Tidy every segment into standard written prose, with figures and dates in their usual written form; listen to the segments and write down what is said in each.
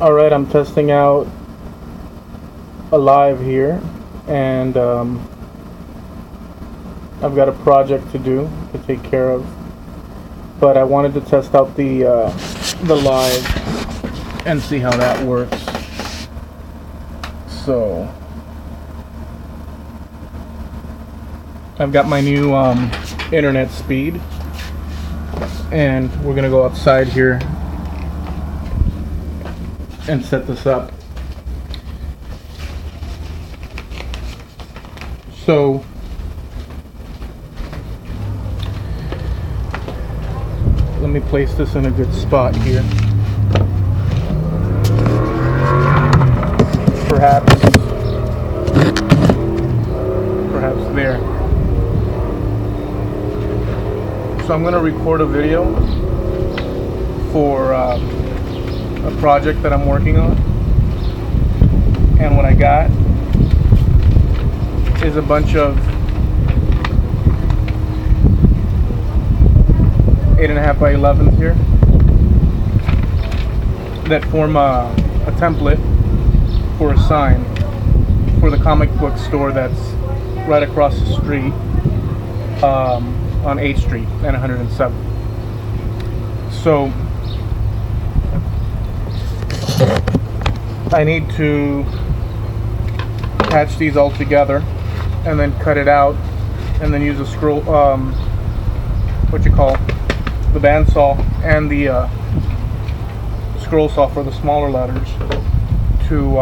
Alright, I'm testing out a live here, and I've got a project to do, to take care of, but I wanted to test out the live and see how that works. So I've got my new internet speed, and we're gonna go outside here and set this up. So let me place this in a good spot here. Perhaps there. So I'm going to record a video for a project that I'm working on, and what I got is a bunch of 8.5 by 11s here that form a template for a sign for the comic book store that's right across the street on 8th Street and 107. So I need to patch these all together and then cut it out, and then use a scroll, the bandsaw and the scroll saw for the smaller letters to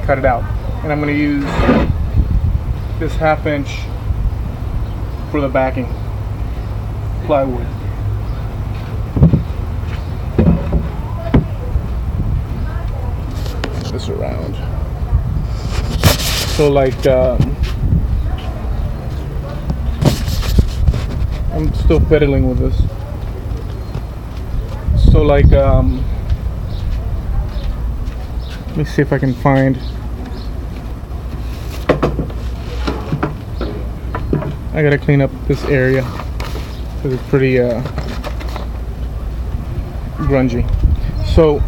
cut it out. And I'm going to use this 1/2 inch for the backing plywood. This around. So like I'm still fiddling with this. So like let me see if I can find. I gotta clean up this area because it's pretty grungy. So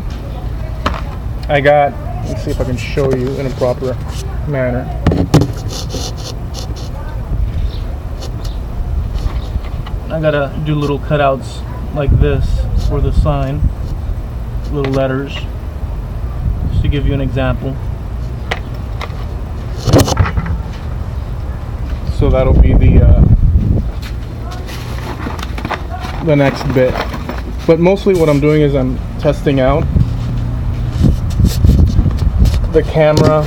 I got, let's see if I can show you in a proper manner. I gotta do little cutouts like this for the sign, little letters, just to give you an example. So that'll be the next bit. But mostly what I'm doing is I'm testing out the camera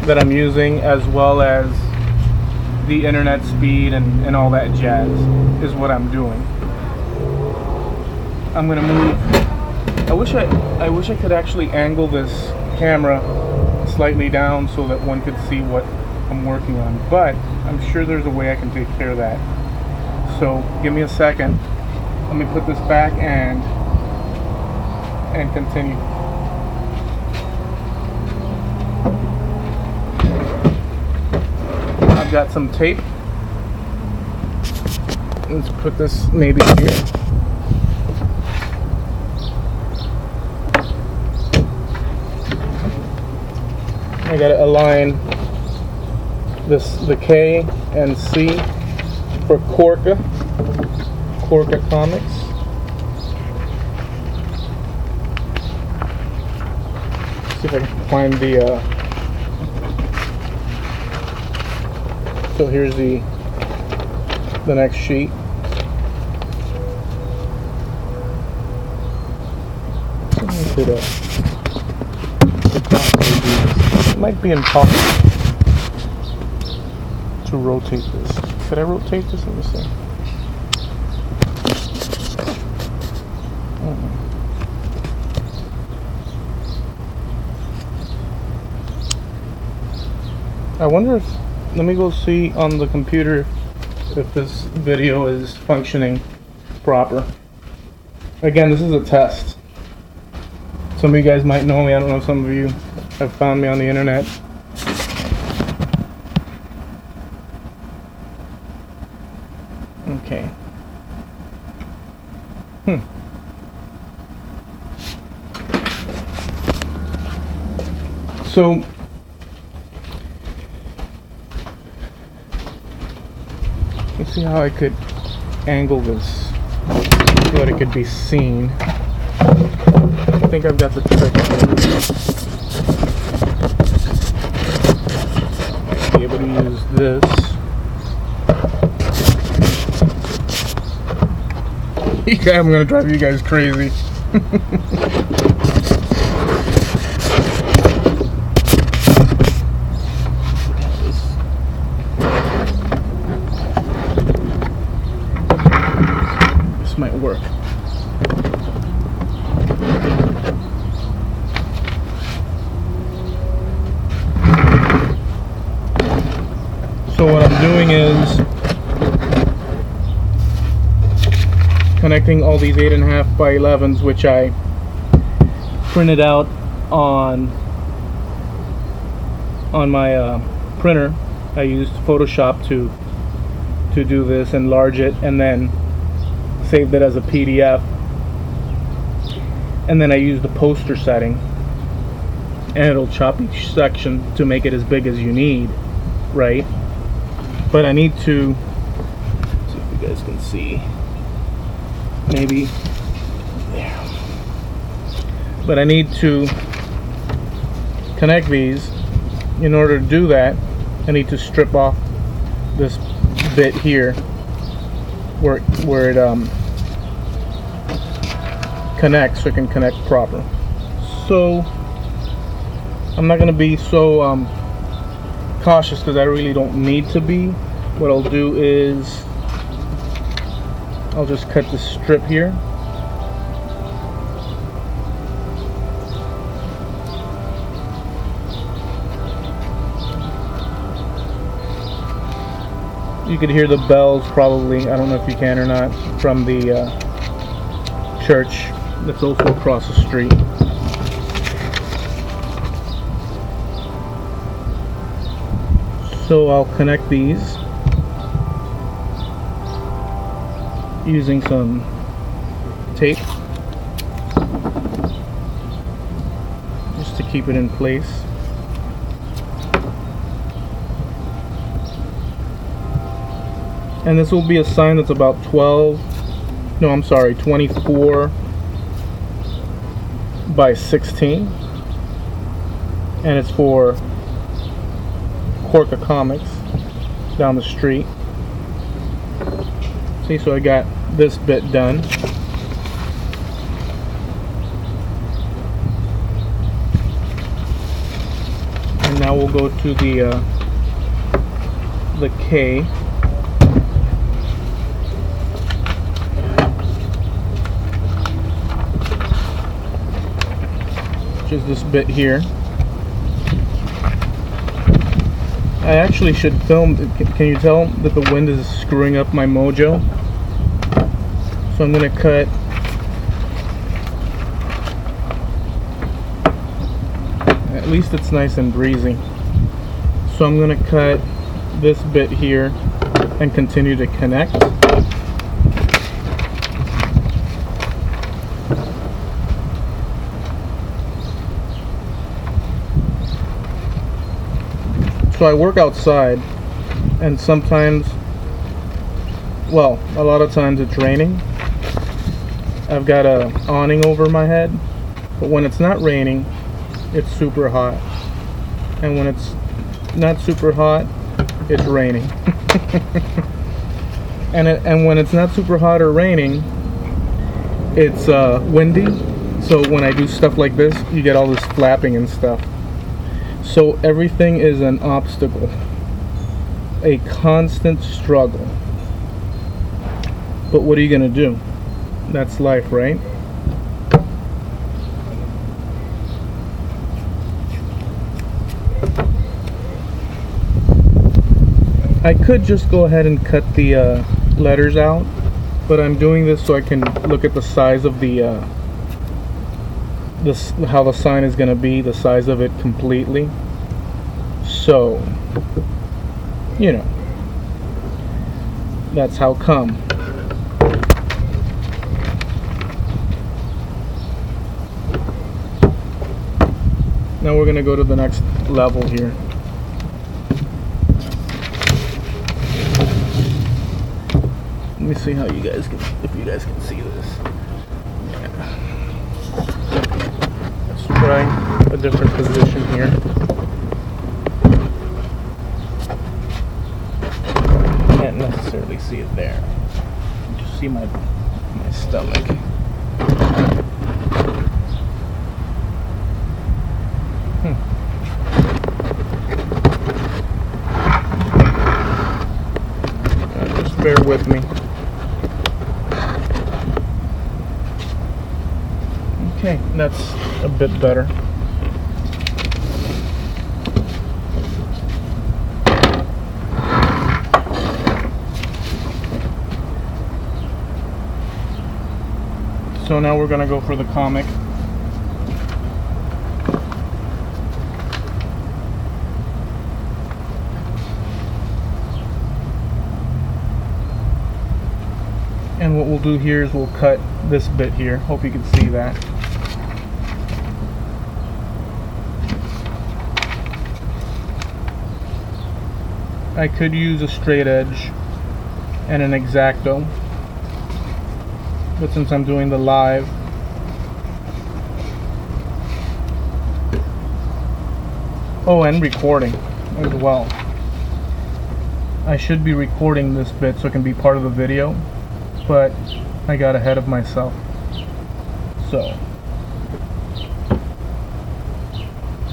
that I'm using, as well as the internet speed and all that jazz is what I'm doing. I'm gonna move. I wish I could actually angle this camera slightly down so that one could see what I'm working on, but I'm sure there's a way I can take care of that. So give me a second. Let me put this back and continue. I've got some tape. Let's put this maybe here. I gotta align the K and C for Korka Comics. See if I can find the so here's the next sheet. It might be impossible to rotate this. Could I rotate this? Let me see. I wonder if, let me go see on the computer if this video is functioning proper. Again, this is a test. Some of you guys might know me. I don't know if some of you have found me on the internet. Okay. So let's see how I could angle this so that it could be seen. I think I've got the trick. Be able to use this. I'm gonna drive you guys crazy. This might work. So what I'm doing is connecting all these 8.5 by 11s, which I printed out on my printer. I used Photoshop to do this, enlarge it, and then saved it as a PDF. And then I used the poster setting, and it'll chop each section to make it as big as you need, right? But I need to see if you guys can see. Maybe there. But I need to connect these. In order to do that, I need to strip off this bit here where it connects, so it can connect proper. So I'm not going to be so cautious, because I really don't need to be. What I'll do is I'll just cut this strip here. You could hear the bells probably, I don't know if you can or not, from the church that's also across the street. So I'll connect these using some tape just to keep it in place. And this will be a sign that's about 24 by 16, and it's for Korka Comics down the street. See, so I got this bit done. And now we'll go to the K. Which is this bit here. I actually should film. Can you tell that the wind is screwing up my mojo? So I'm going to cut at least it's nice and breezy. So I'm going to cut this bit here and continue to connect. So I work outside, and sometimes, well, a lot of times it's raining. I've got a awning over my head, but when it's not raining, it's super hot. And when it's not super hot, it's raining. and when it's not super hot or raining, it's windy. So when I do stuff like this, you get all this flapping and stuff. So everything is an obstacle, a constant struggle. But what are you gonna do? That's life, right? I could just go ahead and cut the letters out, but I'm doing this so I can look at the size of the how the sign is going to be, the size of it completely. So, you know, that's how come. Now we're going to go to the next level here. Let me see how you guys can, if you guys can see this. Yeah. Let's try a different position here. Can't necessarily see it there. Just see my stomach. Just bear with me. Okay, that's a bit better. So now we're going to go for the comic. And what we'll do here is we'll cut this bit here. Hope you can see that. I could use a straight edge and an X-Acto, but since I'm doing the live, oh, and recording as well. I should be recording this bit so it can be part of the video, but I got ahead of myself. So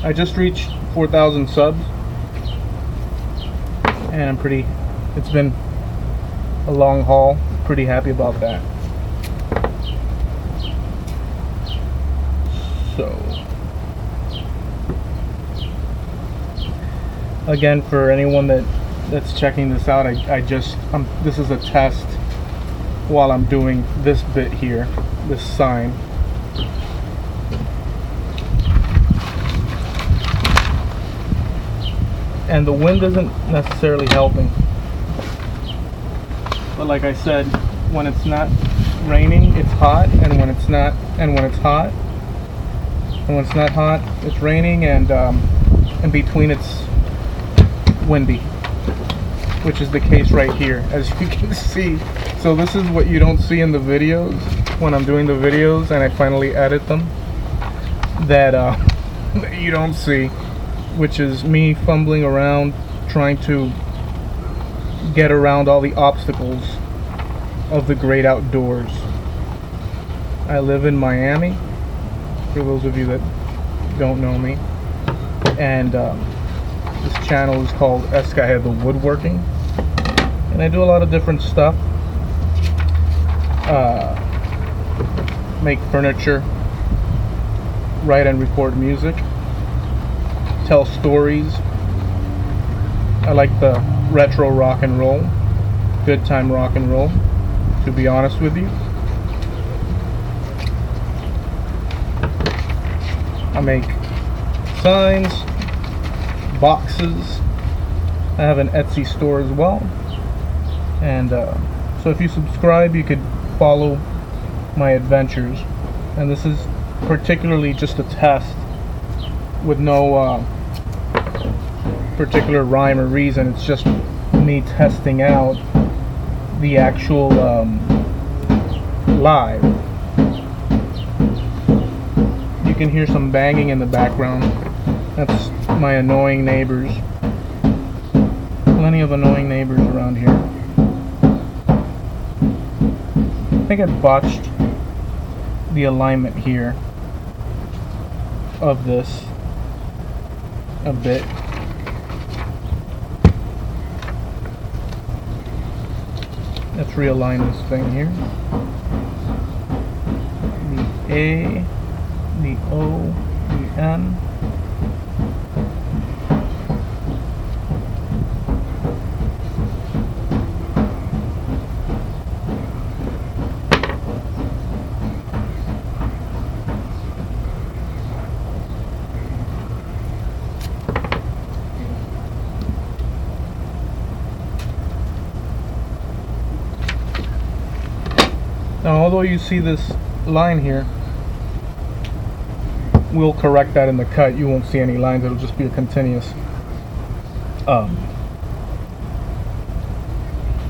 I just reached 4,000 subs, and it's been a long haul. Pretty happy about that. So again, for anyone that's checking this out, this is a test while I'm doing this bit here, this sign. And the wind isn't necessarily helping, but like I said, when it's not raining, it's hot, and when it's not, and when it's hot, and when it's not hot, it's raining, and in between it's windy, which is the case right here, as you can see. So this is what you don't see in the videos when I'm doing the videos and I finally edit them, that you don't see, which is me fumbling around trying to get around all the obstacles of the great outdoors. I live in Miami, for those of you that don't know me, and this channel is called Escahe the Woodworking, and I do a lot of different stuff. Make furniture, write and record music, tell stories. I like the retro rock and roll, good time rock and roll, to be honest with you. I make signs, boxes. I have an Etsy store as well, and so if you subscribe, you could follow my adventures. And this is particularly just a test with no particular rhyme or reason. It's just me testing out the actual live. You can hear some banging in the background. That's my annoying neighbors. Plenty of annoying neighbors around here. I think I botched the alignment here of this a bit. Let's realign this thing here. The A, the O, the N. Now, although you see this line here, we'll correct that in the cut. You won't see any lines. It'll just be a continuous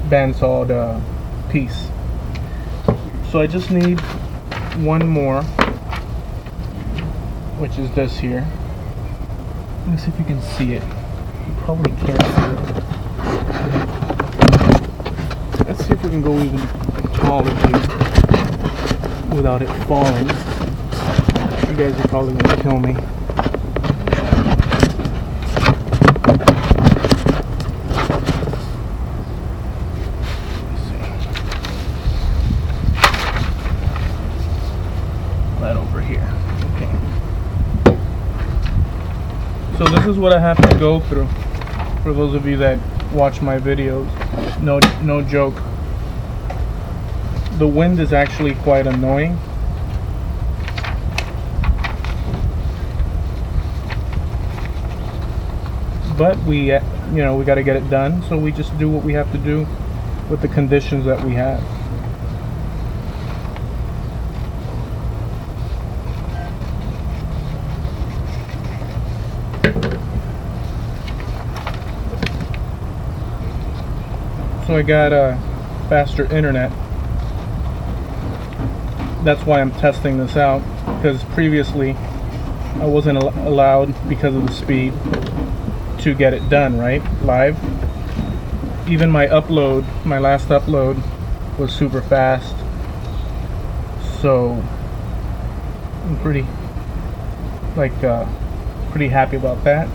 bandsawed piece. So I just need one more, which is this here. Let me see if you can see it. You probably can't see it. Let's see if we can go even taller here without it falling. You guys are probably going to kill me. Let's see. Right over here. Okay. So this is what I have to go through. For those of you that watch my videos, no joke. The wind is actually quite annoying. But we got to get it done, so we just do what we have to do with the conditions that we have. So I got a faster internet. That's why I'm testing this out, because previously I wasn't allowed, because of the speed, to get it done right live. Even my last upload was super fast, so I'm pretty happy about that.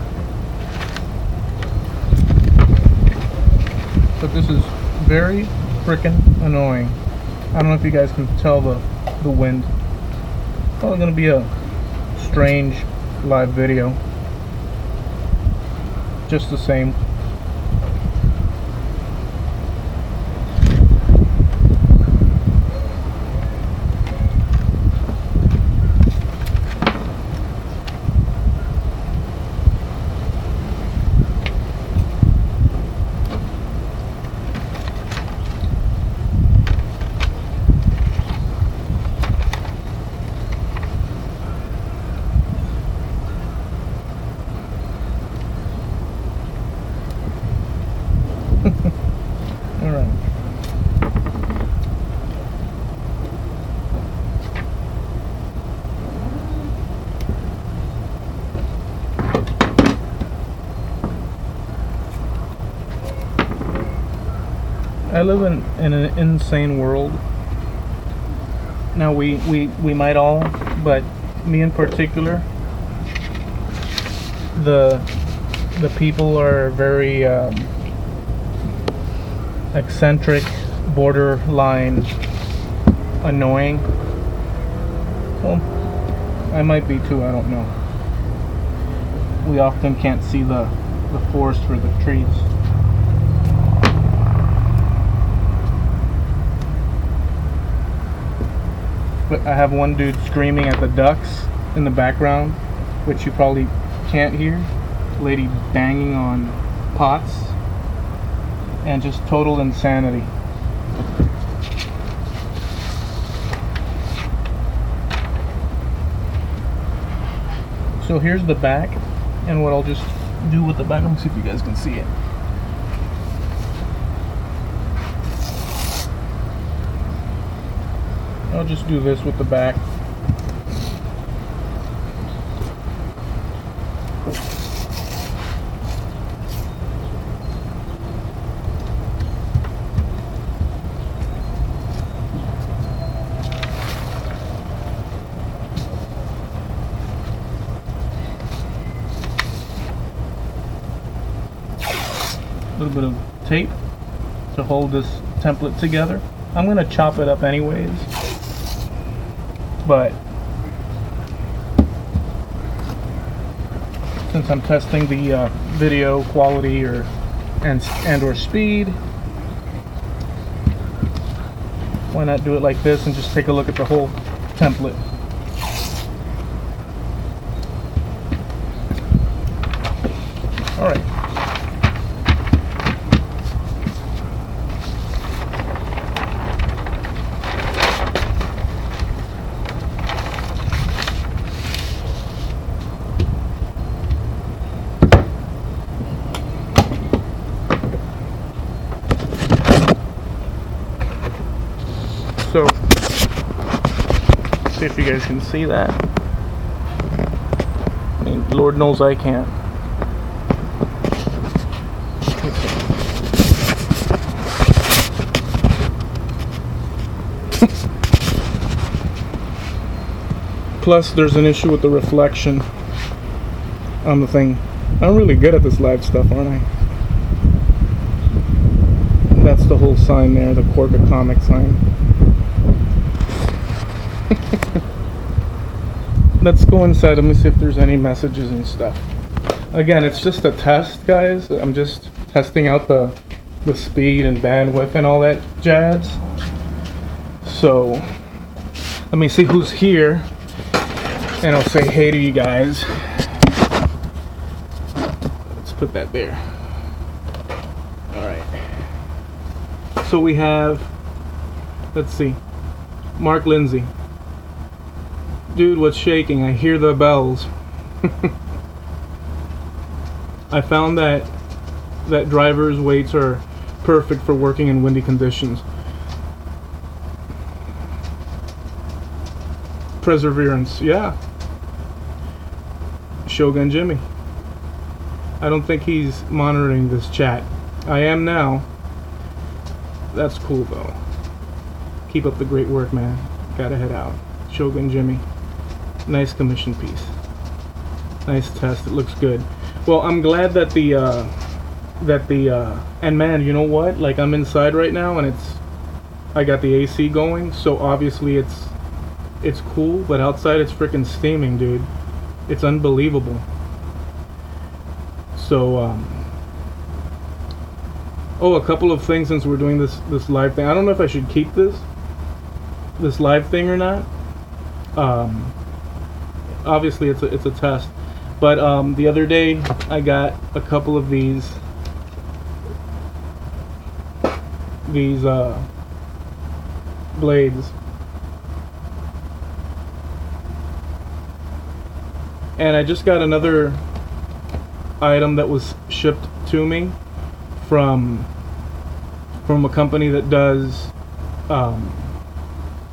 But this is very freaking annoying. I don't know if you guys can tell the wind. Probably gonna be a strange live video. Just the same. All right. I live in an insane world. Now we might all, but me in particular, the people are very eccentric, borderline annoying. Well, I might be too, I don't know. We often can't see the forest for the trees. But I have one dude screaming at the ducks in the background, which you probably can't hear. Lady banging on pots. And just total insanity. So here's the back, and what I'll just do with the back, let me see if you guys can see it. I'll just do this with the back. A little bit of tape to hold this template together. I'm going to chop it up anyways, but since I'm testing the video quality and or speed, why not do it like this and just take a look at the whole template. All right. if you guys can see that. I mean, Lord knows I can't. Plus, there's an issue with the reflection on the thing. I'm really good at this live stuff, aren't I? That's the whole sign there, the Korka Comics sign. Let's go inside. Let me see if there's any messages and stuff. Again, it's just a test, guys. I'm just testing out the speed and bandwidth and all that jazz. So, let me see who's here. And I'll say hey to you guys. Let's put that there. Alright. So we have, let's see, Mark Lindsay. Dude, what's shaking? I hear the bells. I found that driver's weights are perfect for working in windy conditions. Perseverance, yeah. Shogun Jimmy. I don't think he's monitoring this chat. I am now. That's cool though. Keep up the great work, man. Gotta head out. Shogun Jimmy. Nice commission piece. Nice test. It looks good. Well, I'm glad that and man, you know what? Like, I'm inside right now and I got the AC going, so obviously it's cool, but outside it's freaking steaming, dude. It's unbelievable. So, oh, a couple of things since we're doing this live thing. I don't know if I should keep this live thing or not. Obviously it's a test, but the other day I got a couple of these blades, and I just got another item that was shipped to me from a company that does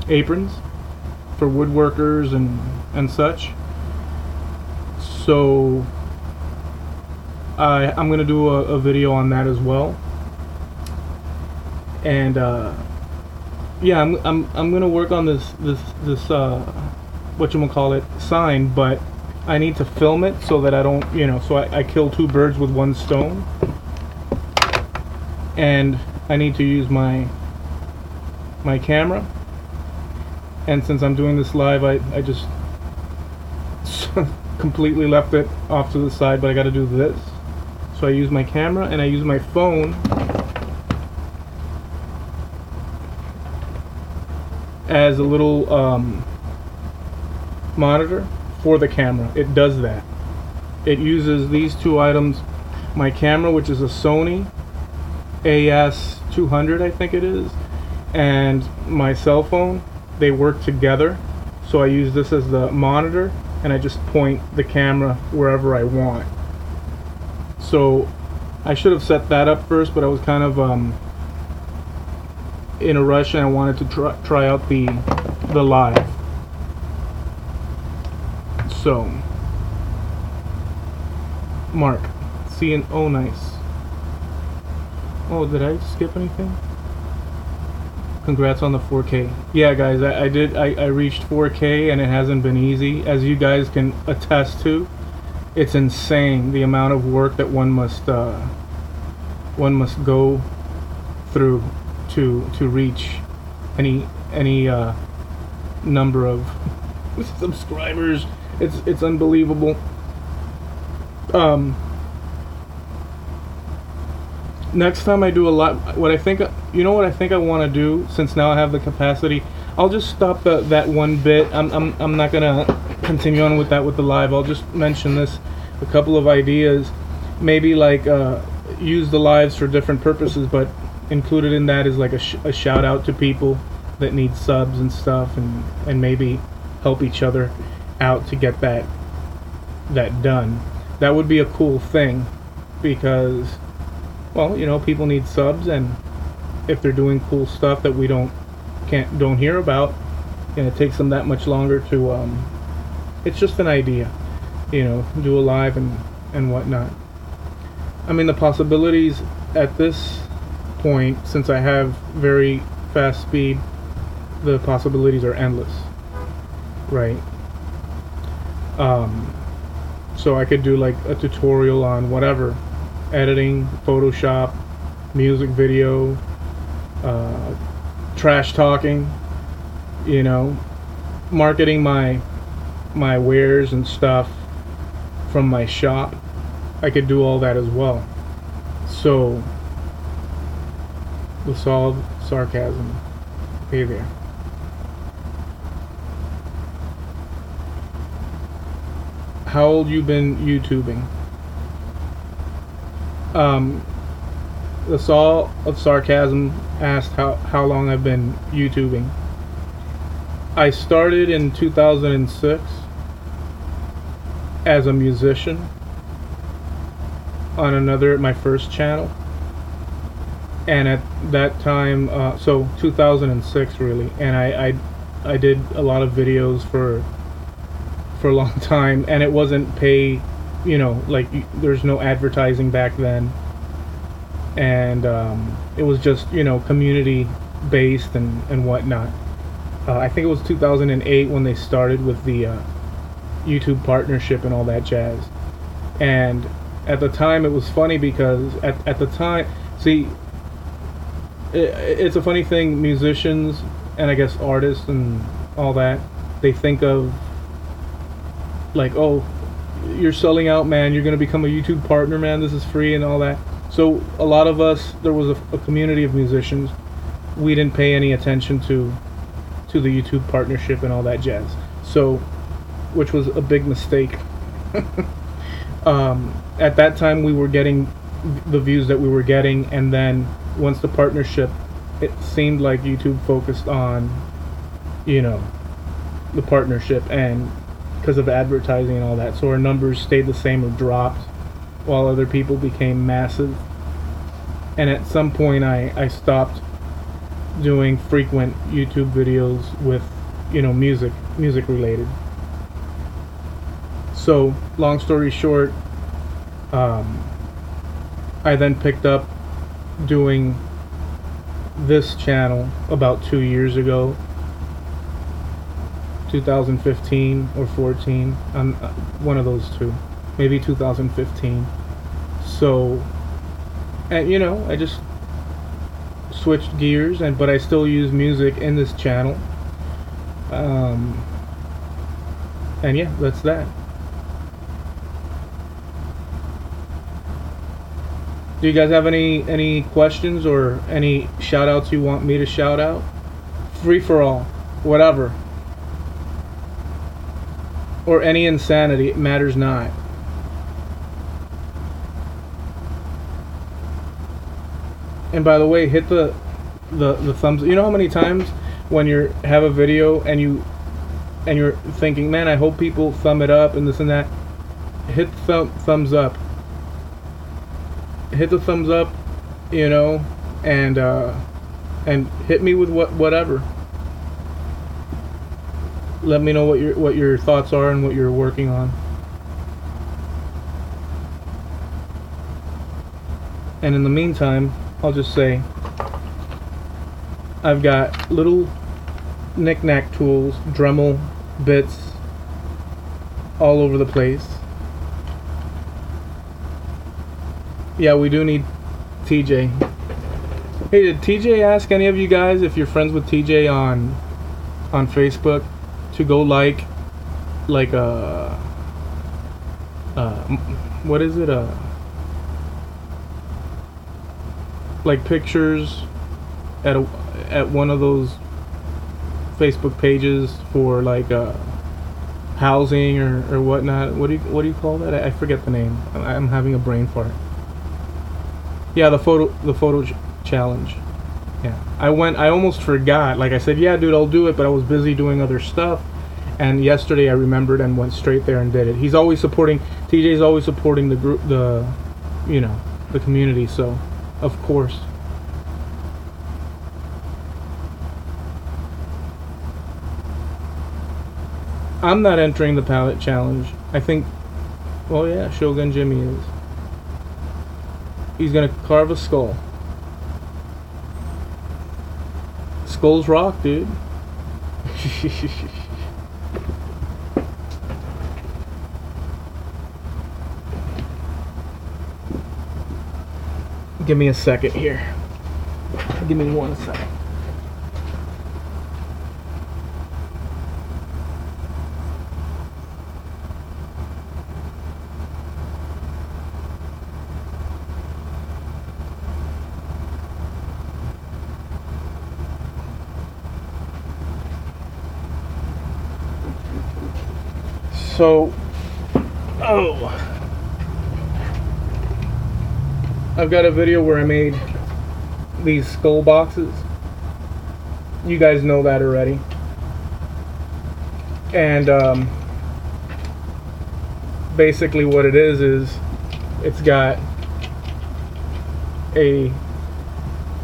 aprons for woodworkers and such. So I'm gonna do a video on that as well, and yeah, I'm gonna work on this whatchamacallit sign, but I need to film it so that I don't, so I kill two birds with one stone, and I need to use my camera. And since I'm doing this live, I just completely left it off to the side, but I got to do this. So I use my camera and I use my phone as a little monitor for the camera. It does that. It uses these two items, my camera, which is a Sony AS200, I think it is, and my cell phone. They work together, so I use this as the monitor and I just point the camera wherever I want. So I should have set that up first, but I was kind of in a rush and I wanted to try out the live. So Mark, oh nice. Oh, did I skip anything? Congrats on the 4K. Yeah, guys, I reached 4K and it hasn't been easy, as you guys can attest to. It's insane the amount of work that one must go through to reach any number of subscribers. It's unbelievable. Next time I do a lot, what I think I want to do, since now I have the capacity, I'll just stop that one bit. I'm not gonna continue on with that with the live. I'll just mention this, a couple of ideas, maybe like use the lives for different purposes, but included in that is like a shout out to people that need subs and stuff, and maybe help each other out to get that done. That would be a cool thing, because, well, people need subs, and if they're doing cool stuff that we don't hear about, and it takes them that much longer to it's just an idea, do a live and whatnot. I mean, the possibilities at this point, since I have very fast speed, the possibilities are endless, right? So I could do like a tutorial on whatever, editing, Photoshop, music video, trash talking, marketing my wares and stuff from my shop. I could do all that as well. So, the solid sarcasm. Hey there. How old you been YouTubing? The Saw of Sarcasm asked how long I've been YouTubing. I started in 2006 as a musician on my first channel, and at that time, so 2006 really, and I did a lot of videos for a long time, and it wasn't pay, like there's no advertising back then, and it was just community based and whatnot. I think it was 2008 when they started with the YouTube partnership and all that jazz. And at the time it was funny because at the time, see, it's a funny thing, musicians and I guess artists and all that, they think of like, oh, you're selling out, man, you're going to become a YouTube partner, man, this is free and all that. So a lot of us, there was a community of musicians, we didn't pay any attention to the YouTube partnership and all that jazz, so, which was a big mistake. At that time we were getting the views that we were getting, and then once the partnership, it seemed like YouTube focused on the partnership, and because of advertising and all that, so our numbers stayed the same or dropped while other people became massive. And at some point I stopped doing frequent YouTube videos with music related. So long story short, I then picked up doing this channel about 2 years ago, 2015 or 14, one of those two, maybe 2015. So, and I just switched gears, but I still use music in this channel, and yeah, that's that. Do you guys have any questions or any shout outs you want me to shout out? Free for all, whatever, or any insanity, it matters not. And by the way, hit the thumbs. You know how many times when you have a video and you're thinking, man, I hope people thumb it up and this and that. Hit the thumbs up. Hit the thumbs up, and hit me with whatever. Let me know what your thoughts are and what you're working on. And in the meantime, I'll just say I've got little knick-knack tools, Dremel bits all over the place. Yeah, we do need TJ. Hey, did TJ ask any of you guys if you're friends with TJ on Facebook to go like what is it, like pictures at one of those Facebook pages for like housing or whatnot. What do you call that? I forget the name. I'm having a brain fart. Yeah, the photo challenge. Yeah, I almost forgot. Like I said, yeah, dude, I'll do it, but I was busy doing other stuff. And yesterday I remembered and went straight there and did it. TJ's always supporting the group, the community. So, of course. I'm not entering the palette challenge. I think, well, yeah, Shogun Jimmy is. He's gonna carve a skull. Skulls rock, dude. Give me a second here. Give me 1 second. So, I've got a video where I made these skull boxes. You guys know that already. And basically what it is it's got a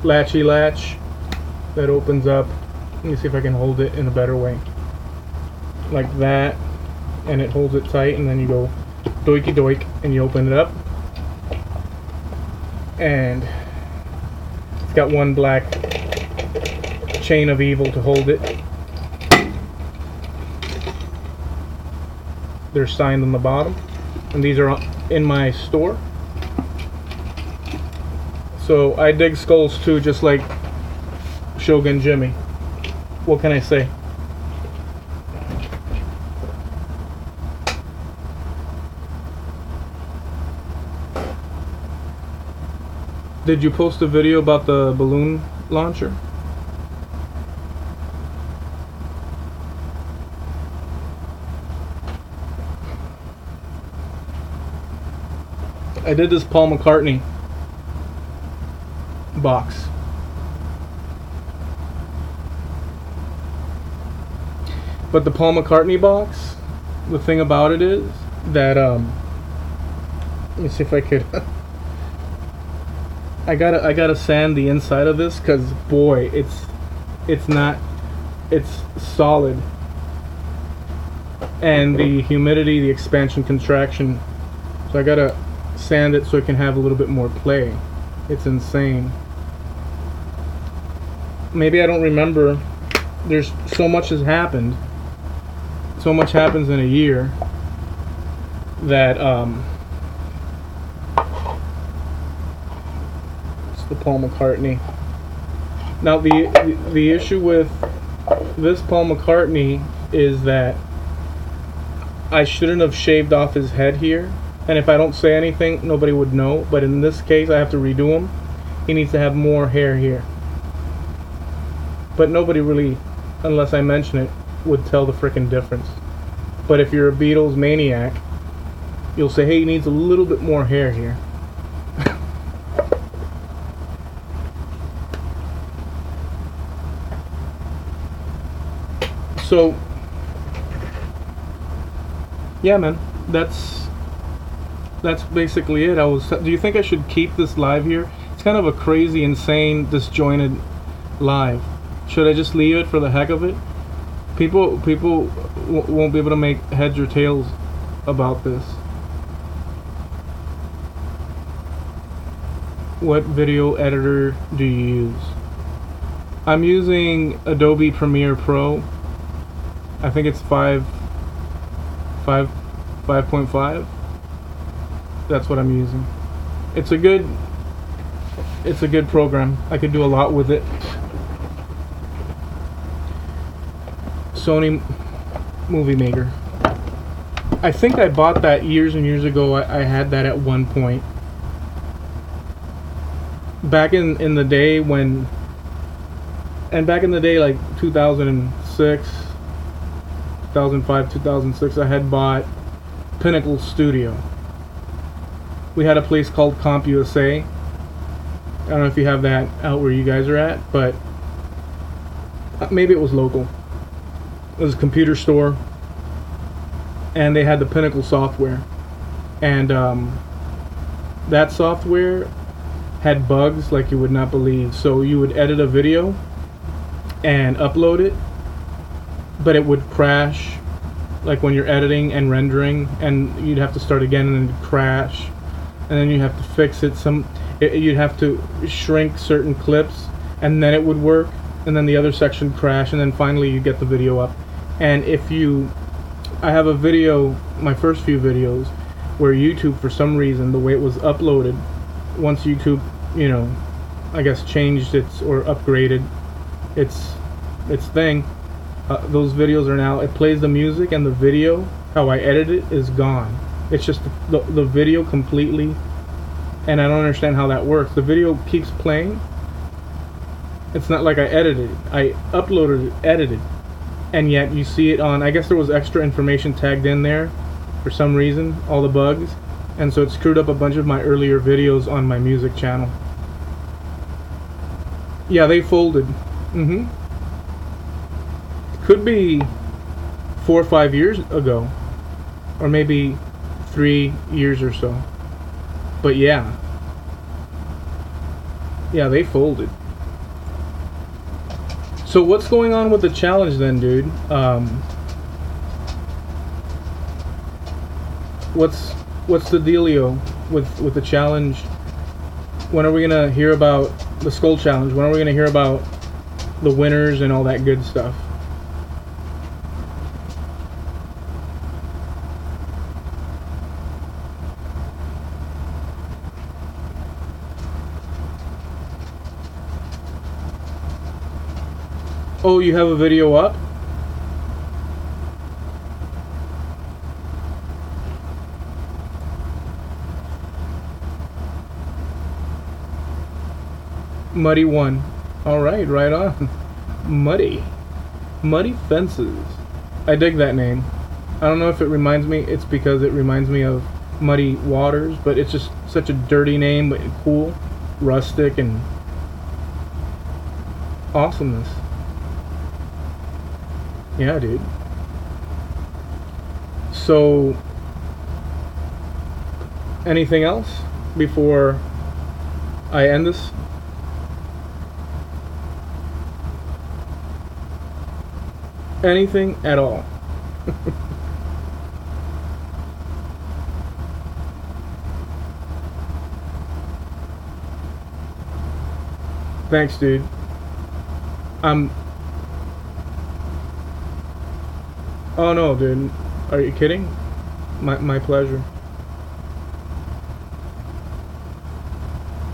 latchy latch that opens up. Let me see if I can hold it in a better way. Like that. And it holds it tight, and then you go doiky doik and you open it up. And it's got one black chain of evil to hold it. They're signed on the bottom, and these are in my store. So I dig skulls too, just like Shogun Jimmy. What can I say? Did you post a video about the balloon launcher? I did this Paul McCartney box. But the Paul McCartney box, the thing about it is that let me see if I could I gotta sand the inside of this, because boy, it's solid, and the humidity, the expansion contraction, so I gotta sand it so it can have a little bit more play. It's insane. Maybe I don't remember. There's so much has happened. So much happens in a year that the Paul McCartney. Now the issue with this Paul McCartney is that I shouldn't have shaved off his head here, and if I don't say anything, nobody would know. But in this case, I have to redo him. He needs to have more hair here. But nobody really, unless I mention it, would tell the frickin' difference. But if you're a Beatles maniac, you'll say, hey, he needs a little bit more hair here. So, yeah, man, that's basically it. Do you think I should keep this live here? It's kind of a crazy, insane, disjointed live. Should I just leave it for the heck of it? People won't be able to make heads or tails about this. What video editor do you use? I'm using Adobe Premiere Pro. I think it's 5.5. That's what I'm using. It's a good program. I could do a lot with it. Sony Movie Maker. I think I bought that years and years ago. I had that at one point. Back in the day when, and back in the day like 2006, 2005, 2006, I had bought Pinnacle Studio. We had a place called CompUSA. I don't know if you have that out where you guys are at, but maybe it was local. It was a computer store, and they had the Pinnacle software, and that software had bugs like you would not believe. So you would edit a video and upload it, but it would crash like when you're editing and rendering, and you'd have to start again and then it'd crash, and then you have to fix it. You'd have to shrink certain clips, and then it would work, and then the other section crash, and then finally you get the video up. And I have a video, my first few videos, where YouTube, for some reason, the way it was uploaded, once YouTube, you know, I guess changed its or upgraded its thing, those videos are now, it plays the music, and the video, how I edit it, is gone. It's just the video completely, and I don't understand how that works. The video keeps playing. It's not like I edited it. I uploaded it, edited, and yet you see it on, I guess there was extra information tagged in there for some reason, all the bugs, and so it screwed up a bunch of my earlier videos on my music channel. Yeah, they folded. Could be 4 or 5 years ago, or maybe 3 years or so. But yeah, they folded. So what's going on with the challenge then, dude? What's the dealio with the challenge? When are we gonna hear about the skull challenge? When are we gonna hear about the winners and all that good stuff? Oh, you have a video up? Muddy one. Alright, right on. Muddy Fences. I dig that name. I don't know if it reminds me, it's because it reminds me of Muddy Waters, but it's just such a dirty name, but cool, rustic, and awesomeness. Yeah, dude. So, anything else before I end this? Anything at all? Thanks, dude. Oh no, dude. Are you kidding? My pleasure.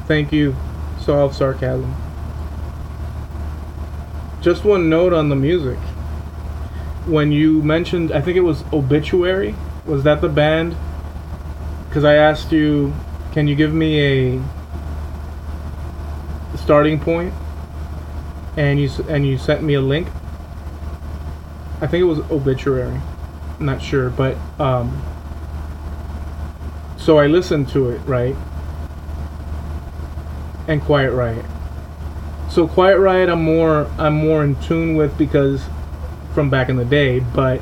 Thank you. Solve sarcasm. Just one note on the music. When you mentioned, I think it was Obituary. Was that the band? Because I asked you, can you give me a starting point? And you sent me a link. I think it was Obituary. I'm not sure, but so I listened to it, right? And Quiet Riot. So Quiet Riot I'm more in tune with because from back in the day, but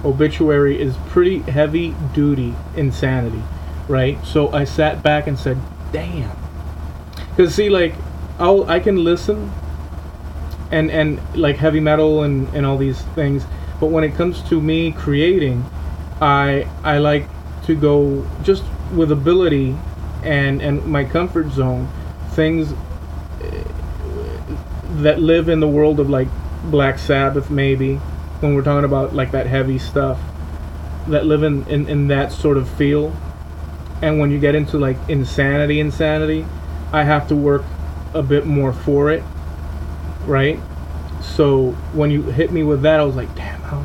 Obituary is pretty heavy duty insanity, right? So I sat back and said, damn. Cuz see, like I can listen and like heavy metal and all these things, but when it comes to me creating, I like to go just with ability and my comfort zone, things that live in the world of like Black Sabbath, maybe, when we're talking about like that heavy stuff, that live in that sort of feel. And when you get into like insanity, I have to work a bit more for it, right? So when you hit me with that, I was like, damn, how?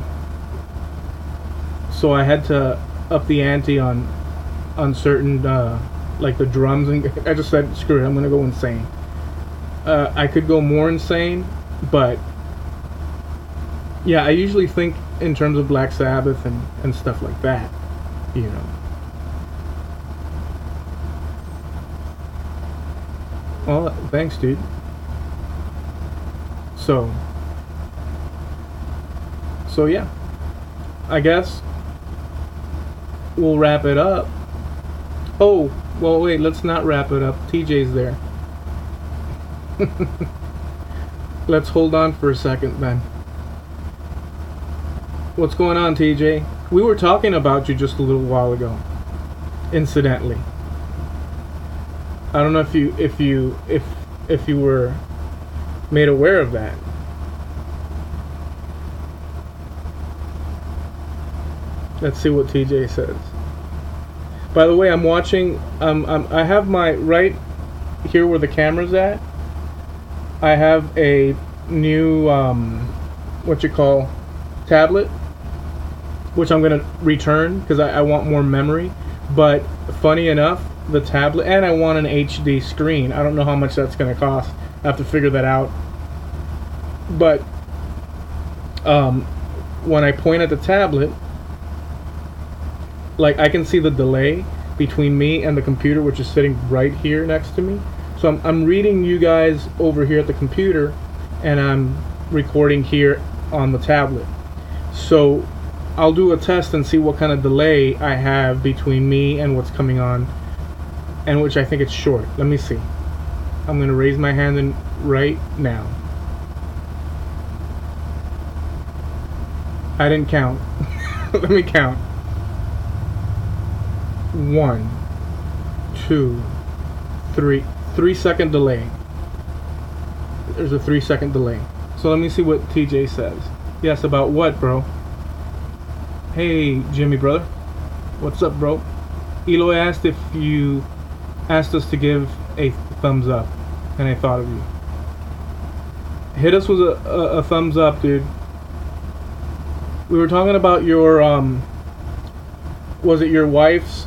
So I had to up the ante on certain like the drums, and I just said, screw it, I'm gonna go insane. I could go more insane, but yeah, I usually think in terms of Black Sabbath and stuff like that, you know. Well, thanks, dude. So yeah, I guess we'll wrap it up. Oh, well, wait, let's not wrap it up. TJ's there. Let's hold on for a second then. What's going on, TJ? We were talking about you just a little while ago, incidentally. I don't know if you were made aware of that. Let's see what TJ says. By the way, I'm watching. I have my right here where the camera's at. I have a new tablet, which I'm gonna return because I want more memory. But funny enough, the tablet, and I want an HD screen. I don't know how much that's gonna cost. I have to figure that out. But when I point at the tablet, like, I can see the delay between me and the computer, which is sitting right here next to me. So I'm reading you guys over here at the computer, and I'm recording here on the tablet. So I'll do a test and see what kind of delay I have between me and what's coming on, and which I think it's short. Let me see. I'm gonna raise my hand in right now. I didn't count. Let me count. 1, 2, 3. 3-second delay. There's a 3-second delay. So let me see what TJ says. Yes, about what, bro? Hey, Jimmy, brother. What's up, bro? Eloy asked if you asked us to give a thumbs up, and I thought of you. Hit us with a thumbs up, dude. We were talking about your, was it your wife's,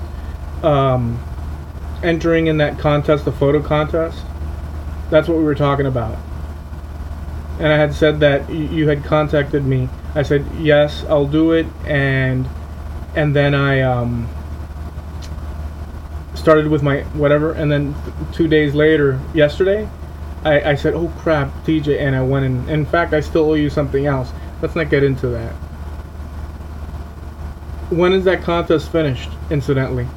entering in that contest, the photo contest? That's what we were talking about. And I had said that you had contacted me. I said, yes, I'll do it. And then I started with my whatever. And then 2 days later, yesterday, I said, oh crap, TJ. And I went in fact, I still owe you something else. Let's not get into that. When is that contest finished, incidentally?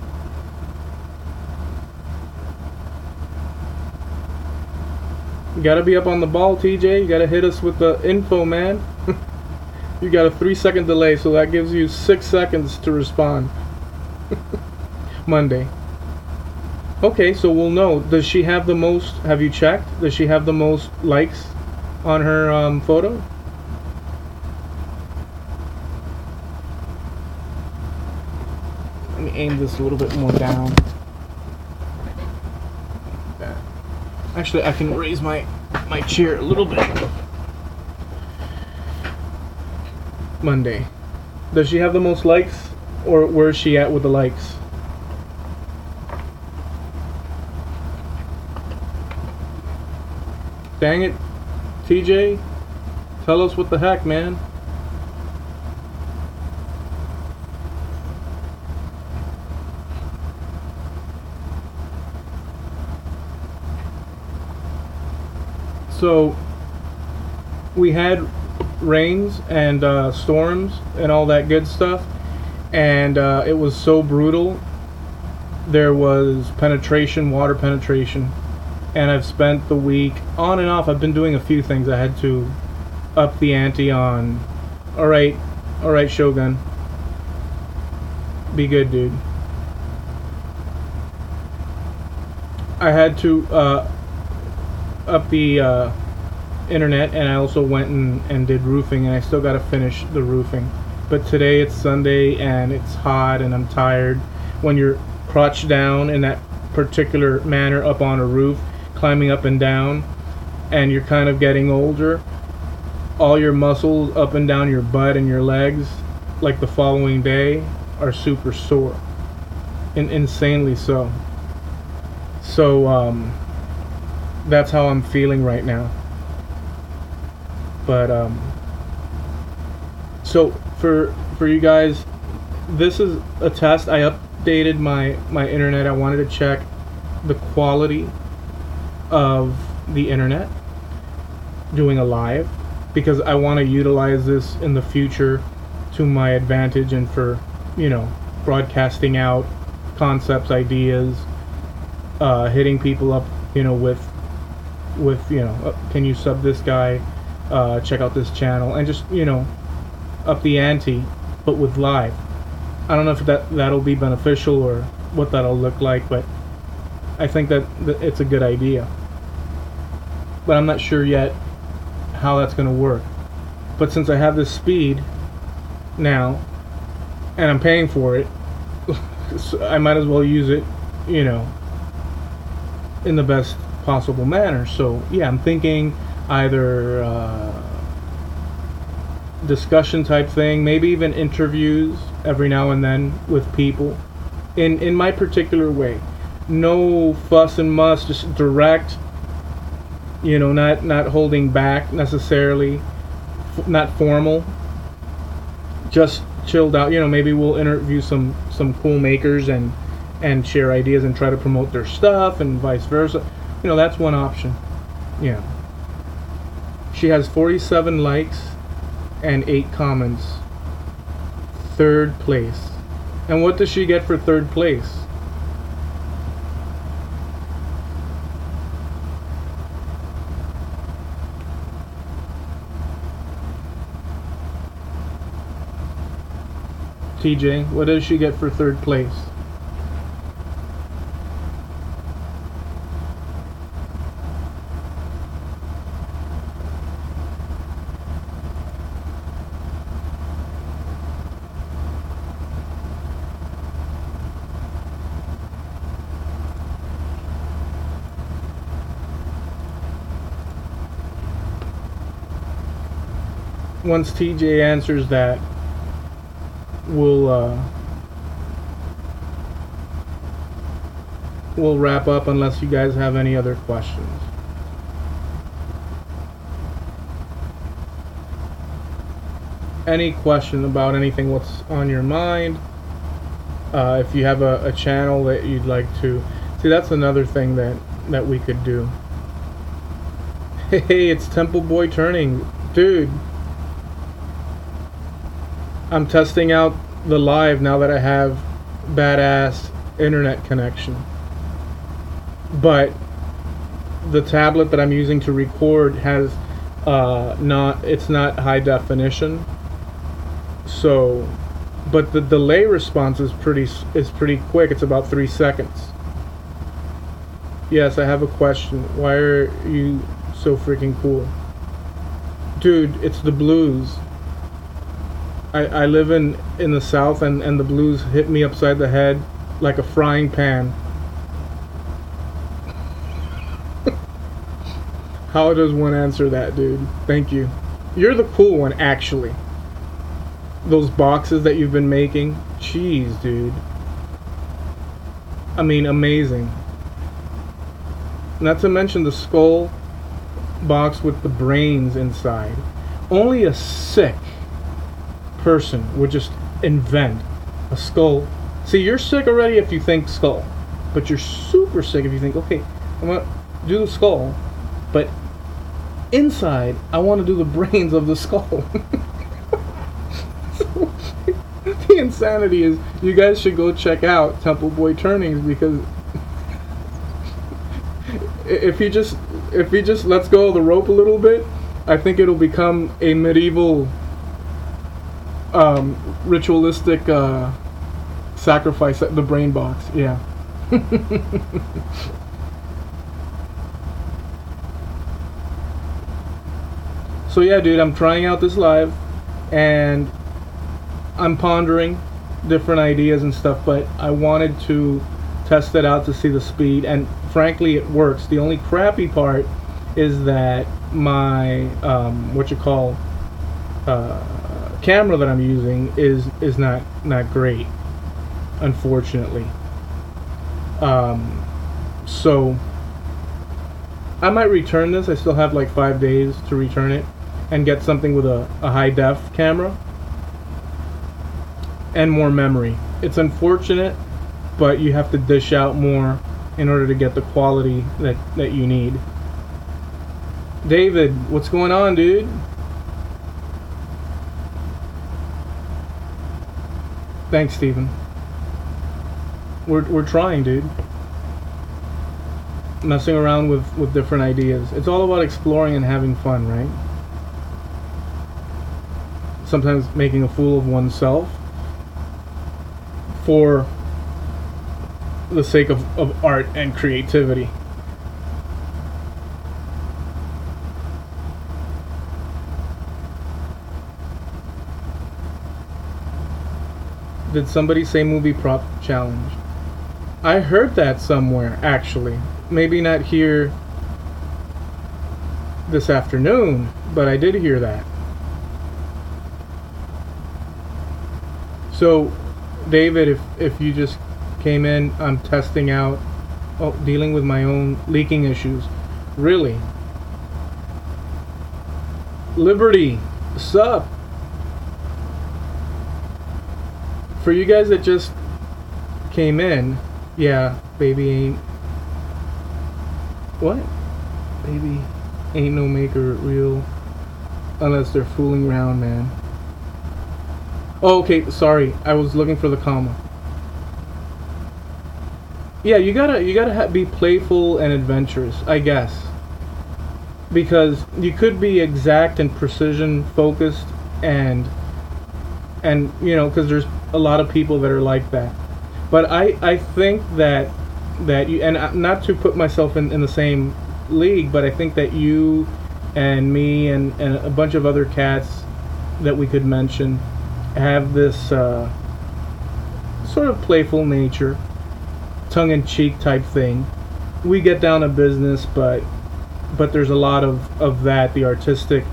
You gotta be up on the ball, TJ. You gotta hit us with the info, man. You got a 3-second delay, so that gives you 6 seconds to respond. Monday. Okay, so we'll know. Does she have the most? Have you checked? Does she have the most likes on her photo? Let me aim this a little bit more down. Like that. Actually, I can raise my chair a little bit. Monday. Does she have the most likes, or where's she at with the likes? Dang it, TJ. Tell us what the heck, man. So we had rains and storms and all that good stuff, and it was so brutal. There was penetration, water penetration, and I've spent the week on and off. I've been doing a few things. I had to up the ante on. All right, Shogun, be good, dude. I had to up the internet, and I also went and did roofing, and I still got to finish the roofing. But today it's Sunday and it's hot and I'm tired. When you're crouched down in that particular manner up on a roof, climbing up and down, and you're kind of getting older, all your muscles up and down your butt and your legs, like the following day, are super sore, insanely so. So that's how I'm feeling right now. But so for you guys, this is a test. I updated my internet. I wanted to check the quality of the internet doing a live, because I want to utilize this in the future to my advantage, and for, you know, broadcasting out concepts, ideas, hitting people up, you know, with you know, can you sub this guy, check out this channel, and just, you know, up the ante, but with live. I don't know if that'll be beneficial or what that'll look like, but I think that it's a good idea. But I'm not sure yet how that's going to work. But since I have this speed now, and I'm paying for it, so I might as well use it, you know, in the best possible manner. So yeah, I'm thinking either discussion type thing, maybe even interviews every now and then with people in my particular way. No fuss and muss, just direct, you know, not holding back necessarily, not formal, just chilled out. You know, maybe we'll interview some cool makers and share ideas and try to promote their stuff and vice versa. You know, that's one option. Yeah. She has 47 likes and 8 comments. 3rd place. And what does she get for 3rd place? TJ, what does she get for 3rd place? Once TJ answers that, we'll wrap up unless you guys have any other questions. Any question about anything, what's on your mind? If you have a channel that you'd like to see, that's another thing that we could do. Hey, it's Temple Boy Turning, dude. I'm testing out the live now that I have badass internet connection. But the tablet that I'm using to record has it's not high definition. So, but the delay response is pretty quick. It's about 3 seconds. Yes, I have a question. Why are you so freaking cool? Dude, it's the blues. I live in the South, and the blues hit me upside the head like a frying pan. How does one answer that, dude? Thank you. You're the cool one, actually. Those boxes that you've been making, jeez, dude. I mean, amazing. Not to mention the skull box with the brains inside. Only a sick person would just invent a skull. See, you're sick already if you think skull, but you're super sick if you think, okay, I'm gonna do the skull, but inside I want to do the brains of the skull. So, the insanity is, you guys should go check out Temple Boy Turnings, because if he just lets go of the rope a little bit, I think it'll become a medieval ritualistic sacrifice at the brain box. Yeah. So yeah, dude, I'm trying out this live and I'm pondering different ideas and stuff, but I wanted to test it out to see the speed, and frankly it works. The only crappy part is that my camera that I'm using is not great, unfortunately. So I might return this. I still have like 5 days to return it and get something with a high def camera and more memory. It's unfortunate, but you have to dish out more in order to get the quality that you need. David, what's going on, dude? Thanks, Steven. We're trying, dude. Messing around with different ideas. It's all about exploring and having fun, right? Sometimes making a fool of oneself. for the sake of art and creativity. Did somebody say movie prop challenge? I heard that somewhere, actually. Maybe not here this afternoon, but I did hear that. So, David, if you just came in, I'm testing out, dealing with my own leaking issues. Really? Liberty, sup? For you guys that just came in, yeah, baby ain't... What? Baby ain't no maker real unless they're fooling around, man. Oh, okay, sorry. I was looking for the comma. Yeah, you gotta be playful and adventurous, I guess. Because you could be exact and precision focused and you know, because there's a lot of people that are like that. But I think that you, and not to put myself in the same league, but I think that you and me and a bunch of other cats that we could mention have this sort of playful nature, tongue-in-cheek type thing. We get down to business, but there's a lot of that. The artistic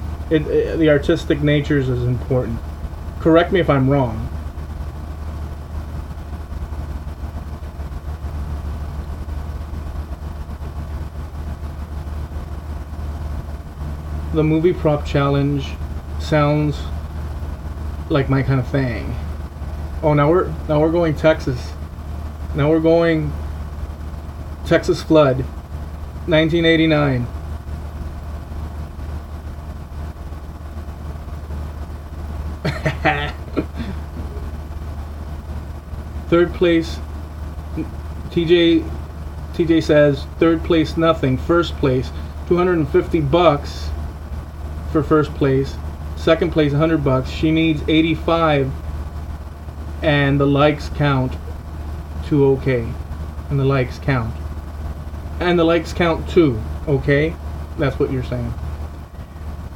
natures is important. Correct me if I'm wrong. The movie prop challenge sounds like my kind of thing. Oh, now we're going Texas. Now we're going Texas flood, 1989. Third place, TJ says third place nothing. First place $250 for first place. Second place $100. She needs 85 and the likes count to okay. And the likes count. And the likes count too, okay? That's what you're saying.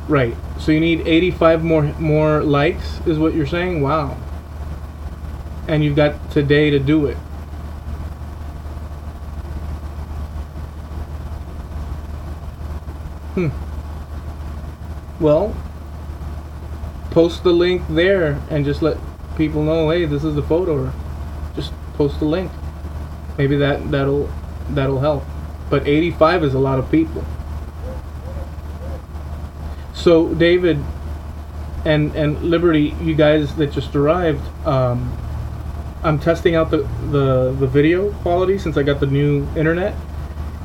Right. So you need 85 more likes is what you're saying? Wow. And you've got today to do it. Well, post the link there and just let people know, hey, this is the photo. Just post the link. Maybe that'll help. But 85 is a lot of people. So David and Liberty, you guys that just arrived, I'm testing out the video quality since I got the new internet,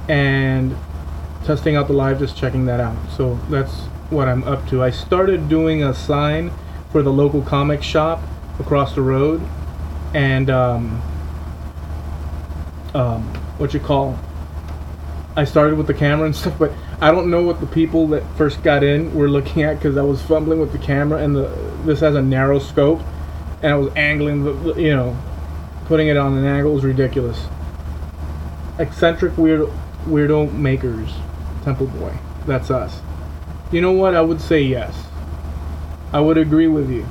and testing out the live, just checking that out. So that's what I'm up to. I started doing a sign for the local comic shop across the road, and I started with the camera and stuff, but I don't know what the people that first got in were looking at, because I was fumbling with the camera, and this has a narrow scope, and I was angling putting it on an angle. Was ridiculous. Eccentric weirdo makers, Temple Boy, that's us. You know what? I would say yes. I would agree with you.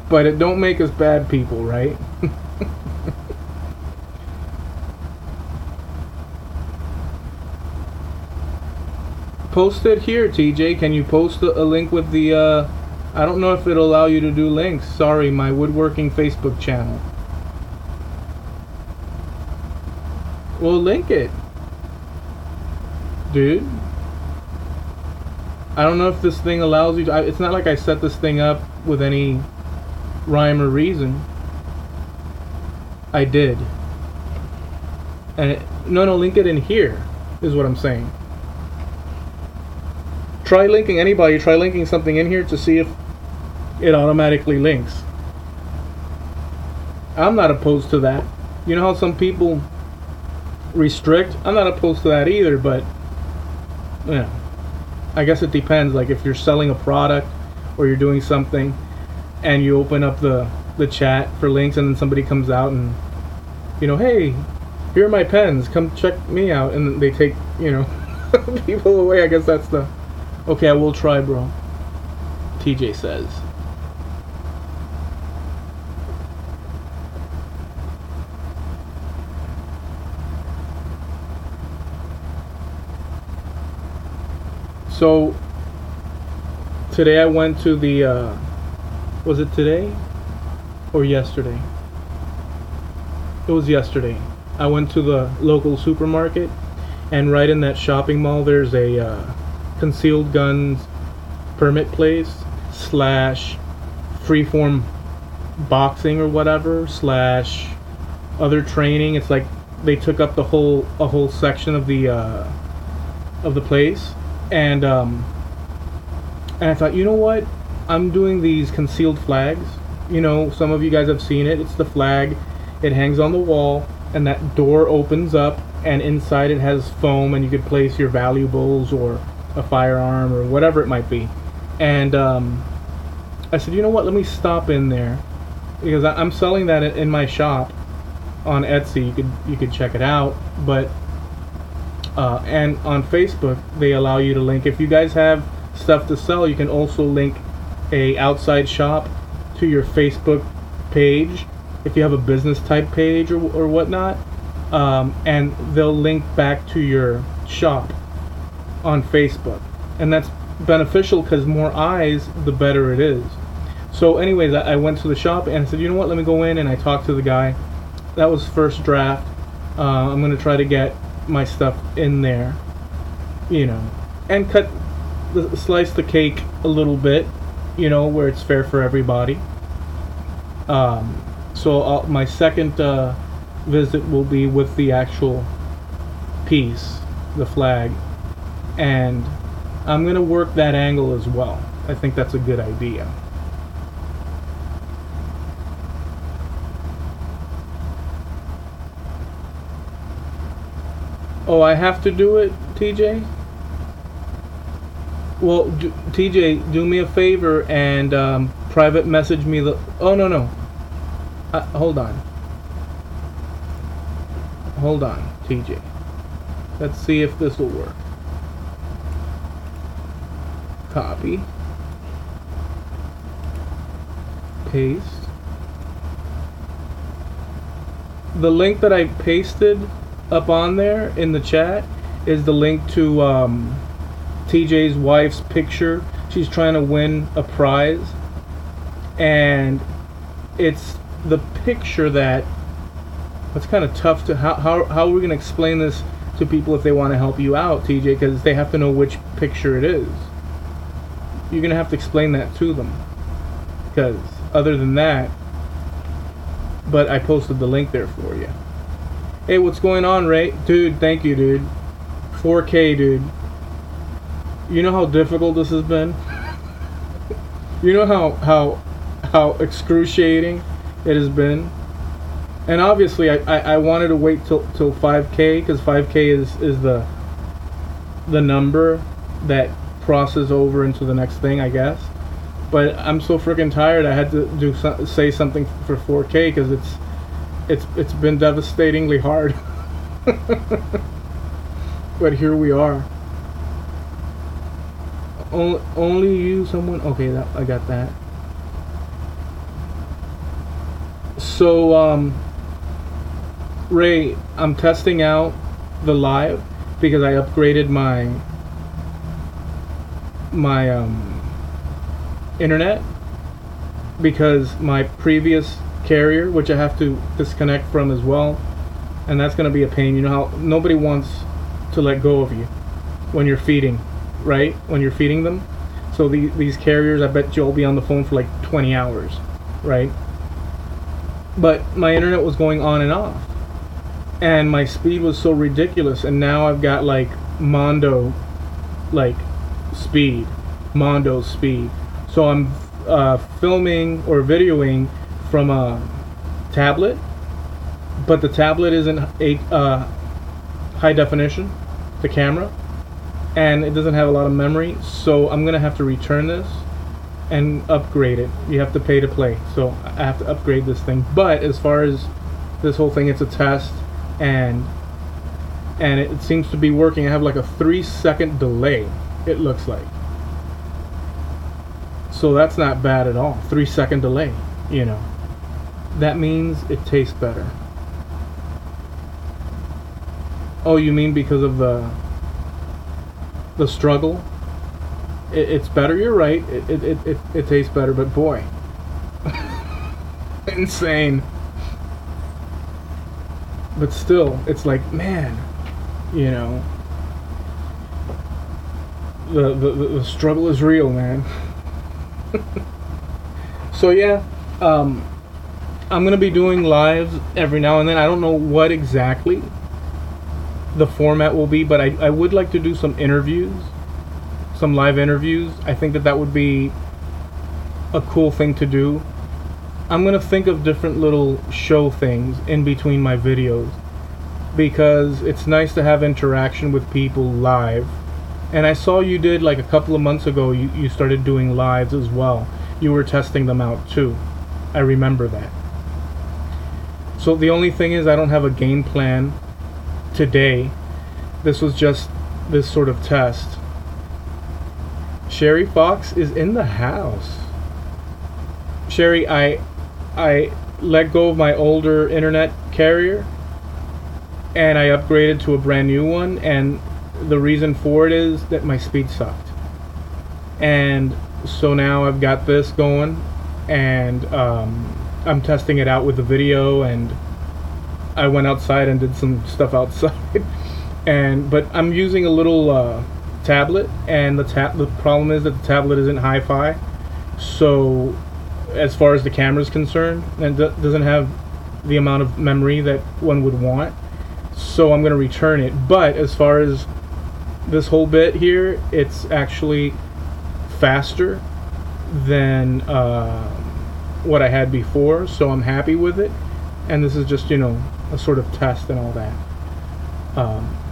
But it don't make us bad people, right? Post it here, TJ. Can you post a link with the I don't know if it'll allow you to do links. Sorry, my woodworking Facebook channel. Well, link it, dude. I don't know if this thing allows you to. It's not like I set this thing up with any rhyme or reason. I did. And no, link it in here is what I'm saying. Try linking anybody. Try linking something in here to see if it automatically links. I'm not opposed to that. You know how some people restrict? I'm not opposed to that either, but I guess it depends. Like if you're selling a product or you're doing something and you open up the the chat for links, and then somebody comes out and, you know, hey, here are my pens, come check me out, and they take, you know, people away. I guess that's the, okay, I will try, bro. TJ says. So today I went to the was it today or yesterday? It was yesterday. I went to the local supermarket, and right in that shopping mall there's a concealed guns permit place slash freeform boxing or whatever slash other training. It's like they took up a whole section of the place, and I thought, you know what? I'm doing these concealed flags. You know, some of you guys have seen it. It's the flag. It hangs on the wall, and that door opens up, and inside it has foam, and you could place your valuables or a firearm or whatever it might be. And I said, you know what? Let me stop in there, because I'm selling that in my shop on Etsy. You could check it out, but and on Facebook they allow you to link. If you guys have stuff to sell, you can also link a outside shop to your Facebook page if you have a business type page or whatnot, and they'll link back to your shop on Facebook, and that's beneficial because more eyes, the better it is. So anyways, I went to the shop and I said, you know what, let me go in, and I talked to the guy. That was first draft. I'm going to try to get my stuff in there, you know, and slice the cake a little bit, you know, where it's fair for everybody. So my second visit will be with the actual piece, the flag, and I'm going to work that angle as well. I think that's a good idea. Oh, I have to do it, TJ? Well, TJ, do me a favor and private message me the... Oh, no. Hold on. Hold on, TJ. Let's see if this will work. Copy. Paste. The link that I pasted up on there in the chat is the link to TJ's wife's picture. She's trying to win a prize, and it's the picture that it's kind of tough to how are we going to explain this to people if they want to help you out, TJ, because they have to know which picture it is. You're going to have to explain that to them, because other than that, but I posted the link there for you. Hey, what's going on, Ray? Dude, thank you, dude. 4K, dude. You know how difficult this has been? You know how excruciating it has been? And obviously I wanted to wait till 5K, because 5K is the number that crosses over into the next thing, I guess. But I'm so freaking tired. I had to say something for 4K, because it's been devastatingly hard. But here we are. Only you, someone. Okay, I got that. So Ray, I'm testing out the live because I upgraded my internet, because my previous carrier, which I have to disconnect from as well, and that's going to be a pain. You know how nobody wants to let go of you when you're feeding, right? When you're feeding them. So these carriers, I bet you'll be on the phone for like 20 hours, right? But my internet was going on and off, and my speed was so ridiculous, and now I've got like Mondo speed. So I'm filming or videoing from a tablet, but the tablet isn't high definition, the camera, and it doesn't have a lot of memory, so I'm gonna have to return this and upgrade it. You have to pay to play, so I have to upgrade this thing. But as far as this whole thing, it's a test, and it seems to be working. I have like a 3-second delay, it looks like. So that's not bad at all. 3-second delay, you know. That means it tastes better. Oh, you mean because of the struggle? It's better, you're right. It tastes better, but boy. Insane. But still, it's like, man, you know, the struggle is real, man. So yeah, I'm gonna be doing lives every now and then. I don't know what exactly the format will be, but I would like to do some interviews, some live interviews. I think that would be a cool thing to do. I'm gonna think of different little show things in between my videos, because it's nice to have interaction with people live. And I saw you did, like a couple of months ago, you started doing lives as well. You were testing them out too. I remember that. So the only thing is, I don't have a game plan today. This was just this sort of test. Sherry Fox is in the house. Sherry, I let go of my older internet carrier and I upgraded to a brand new one, and the reason for it is that my speed sucked. And so now I've got this going, and I'm testing it out with the video, and I went outside and did some stuff outside. But I'm using a little tablet, and the problem is that the tablet isn't hi-fi, so as far as the camera is concerned, and doesn't have the amount of memory that one would want, so I'm going to return it. But as far as this whole bit here, it's actually faster than what I had before, so I'm happy with it. And this is just, you know, a sort of test and all that.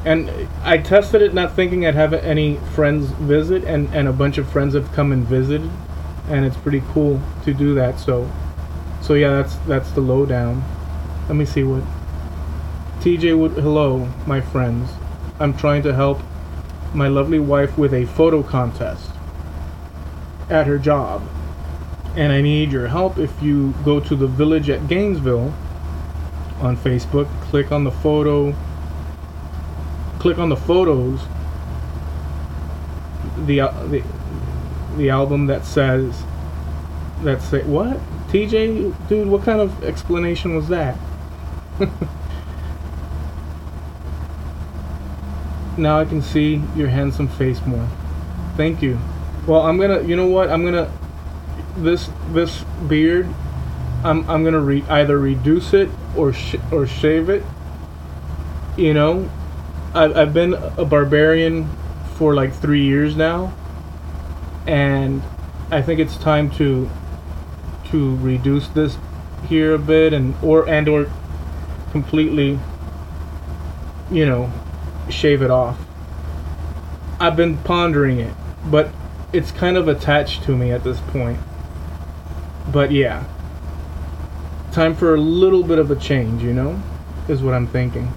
And I tested it not thinking I'd have any friends visit, and a bunch of friends have come and visited, and it's pretty cool to do that. So yeah, that's the lowdown. Let me see what TJ would. Hello, my friends. I'm trying to help my lovely wife with a photo contest at her job, and I need your help. If you go to the Village at Gainesville on Facebook, click on the photos, the album that says what? TJ, dude, what kind of explanation was that? Now I can see your handsome face more. Thank you. Well, I'm gonna, you know what? I'm gonna, this beard, I'm gonna either reduce it or shave it. You know, I've been a barbarian for like 3 years now, and I think it's time to reduce this here a bit, or completely, you know, shave it off. I've been pondering it, but it's kind of attached to me at this point. But yeah, time for a little bit of a change, you know, is what I'm thinking.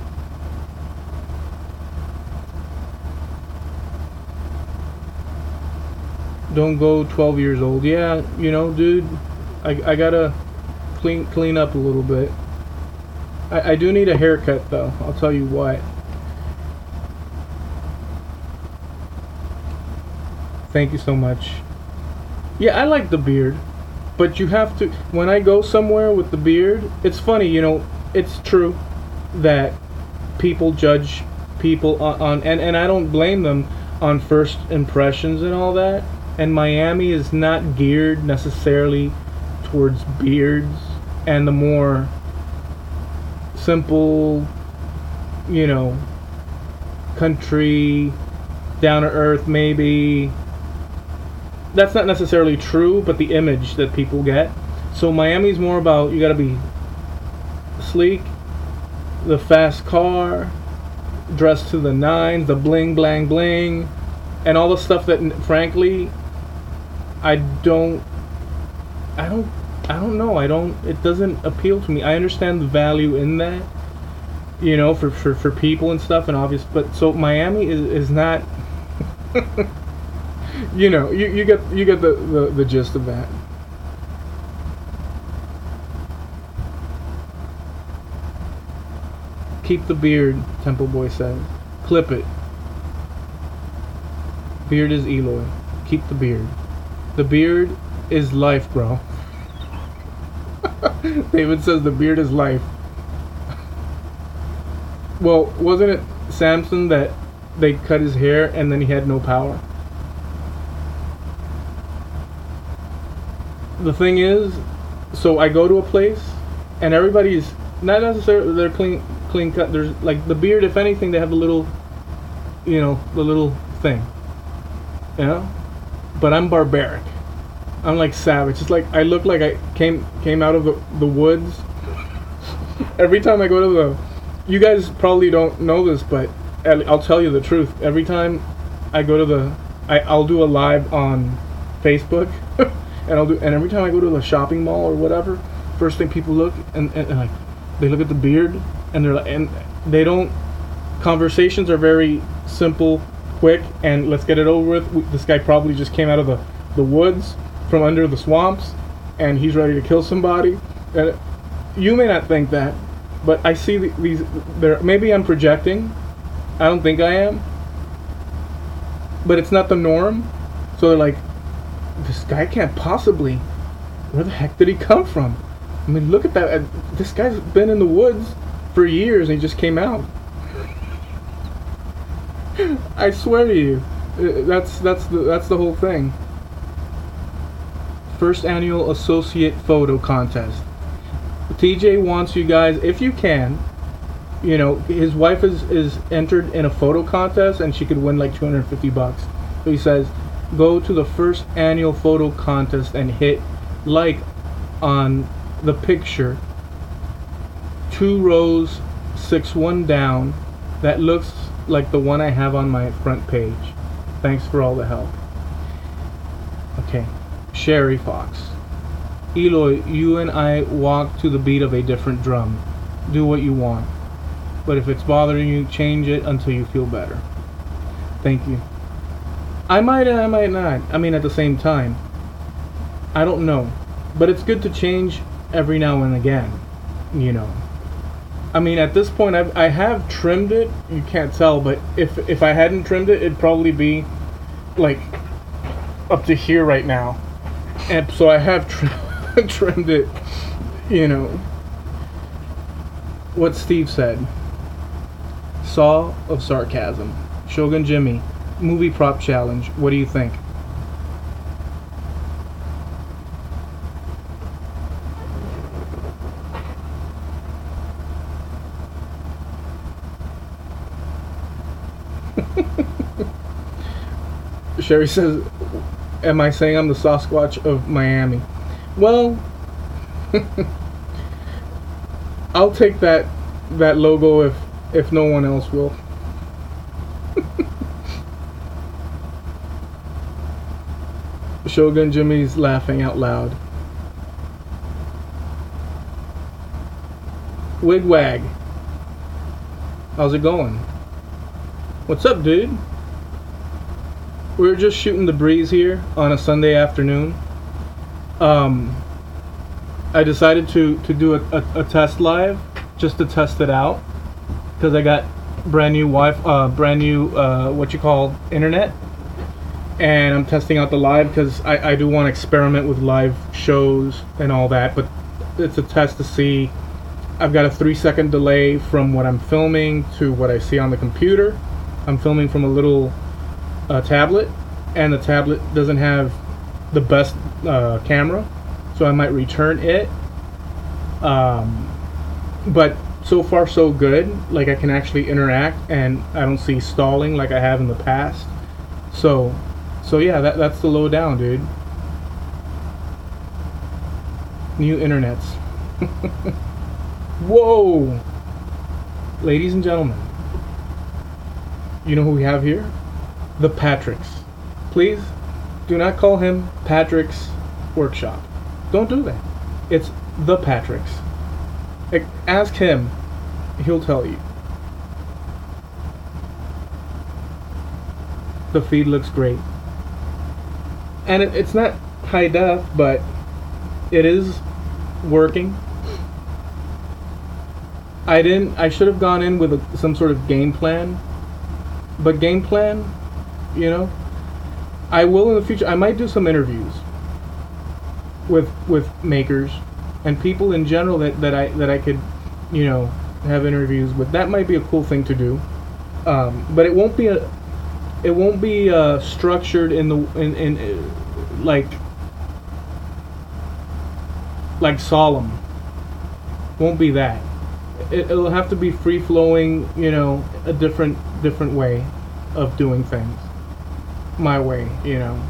Don't go 12 years old. Yeah, you know, dude, I gotta clean up a little bit. I do need a haircut though, I'll tell you what. Thank you so much. Yeah, I like the beard, but you have to, when I go somewhere with the beard, it's funny, you know, it's true that people judge people on and I don't blame them, on first impressions and all that. And Miami is not geared necessarily towards beards, and the more simple, you know, country, down to earth maybe. That's not necessarily true, but the image that people get. So Miami's more about, you gotta be sleek, the fast car, dressed to the nines, the bling blang bling, and all the stuff that frankly I don't I don't I don't know. I don't It doesn't appeal to me. I understand the value in that, you know, for people and stuff and obvious, but so Miami is not you know, you get the gist of that. Keep the beard, Temple Boy says. Clip it. Beard is Eloy. Keep the beard. The beard is life, bro. David says the beard is life. Well, wasn't it Samson that they cut his hair and then he had no power? The thing is, so I go to a place and everybody's not necessarily they're clean cut. There's like the beard, if anything, they have the little, you know, the little thing, you know. But I'm barbaric. I'm like savage. It's like I look like I came out of the woods. Every time I go to the, you guys probably don't know this, but I'll tell you the truth. Every time I go to I'll do a live on Facebook, and every time I go to the shopping mall or whatever, first thing people look and like they look at the beard and they're like, and they don't. Conversations are very simple, quick, and let's get it over with. This guy probably just came out of the woods from under the swamps, and he's ready to kill somebody. And you may not think that, but I see these. There, maybe I'm projecting. I don't think I am, but it's not the norm. So they're like, this guy can't possibly. Where the heck did he come from? I mean, look at that. This guy's been in the woods for years, and he just came out. I swear to you, that's the whole thing. First annual associate photo contest. TJ wants you guys, if you can, you know, his wife is entered in a photo contest and she could win like $250. So he says, go to the first annual photo contest and hit like on the picture 2 rows 6-1 down that looks like the one I have on my front page. Thanks for all the help. Okay. Sherry Fox. Eloy, you and I walk to the beat of a different drum. Do what you want. But if it's bothering you, change it until you feel better. Thank you. I might and I might not. I mean, at the same time. I don't know. But it's good to change every now and again. You know. I mean, at this point, I have trimmed it. You can't tell, but if I hadn't trimmed it, it'd probably be like up to here right now. And so I have trimmed it, you know. What Steve said. Saw of sarcasm. Shogun Jimmy. Movie prop challenge. What do you think? Sherry says, am I saying I'm the Sasquatch of Miami? Well, I'll take that logo if no one else will. Shogun Jimmy's laughing out loud. Wigwag. How's it going? What's up, dude? We're just shooting the breeze here on a Sunday afternoon. I decided to do a test live just to test it out because I got brand new internet, and I'm testing out the live because I do want to experiment with live shows and all that. But it's a test to see. I've got a 3-second delay from what I'm filming to what I see on the computer. I'm filming from a little tablet, and the tablet doesn't have the best camera, so I might return it. But so far so good. Like, I can actually interact and I don't see stalling like I have in the past. So yeah, that's the lowdown, dude. New internets. Whoa, ladies and gentlemen, you know who we have here? The Patricks. Please Do not call him Patrick's Workshop. Don't do that. It's the Patrick's. Ask him. He'll tell you. The feed looks great. And it's not high def, but it is working. I should have gone in with some sort of game plan. But game plan, you know, I will in the future. I might do some interviews with makers and people in general that I could, you know, have interviews with. That might be a cool thing to do. But it won't be structured in like solemn. Won't be that. It'll have to be free flowing, you know, a different way of doing things. My way, you know,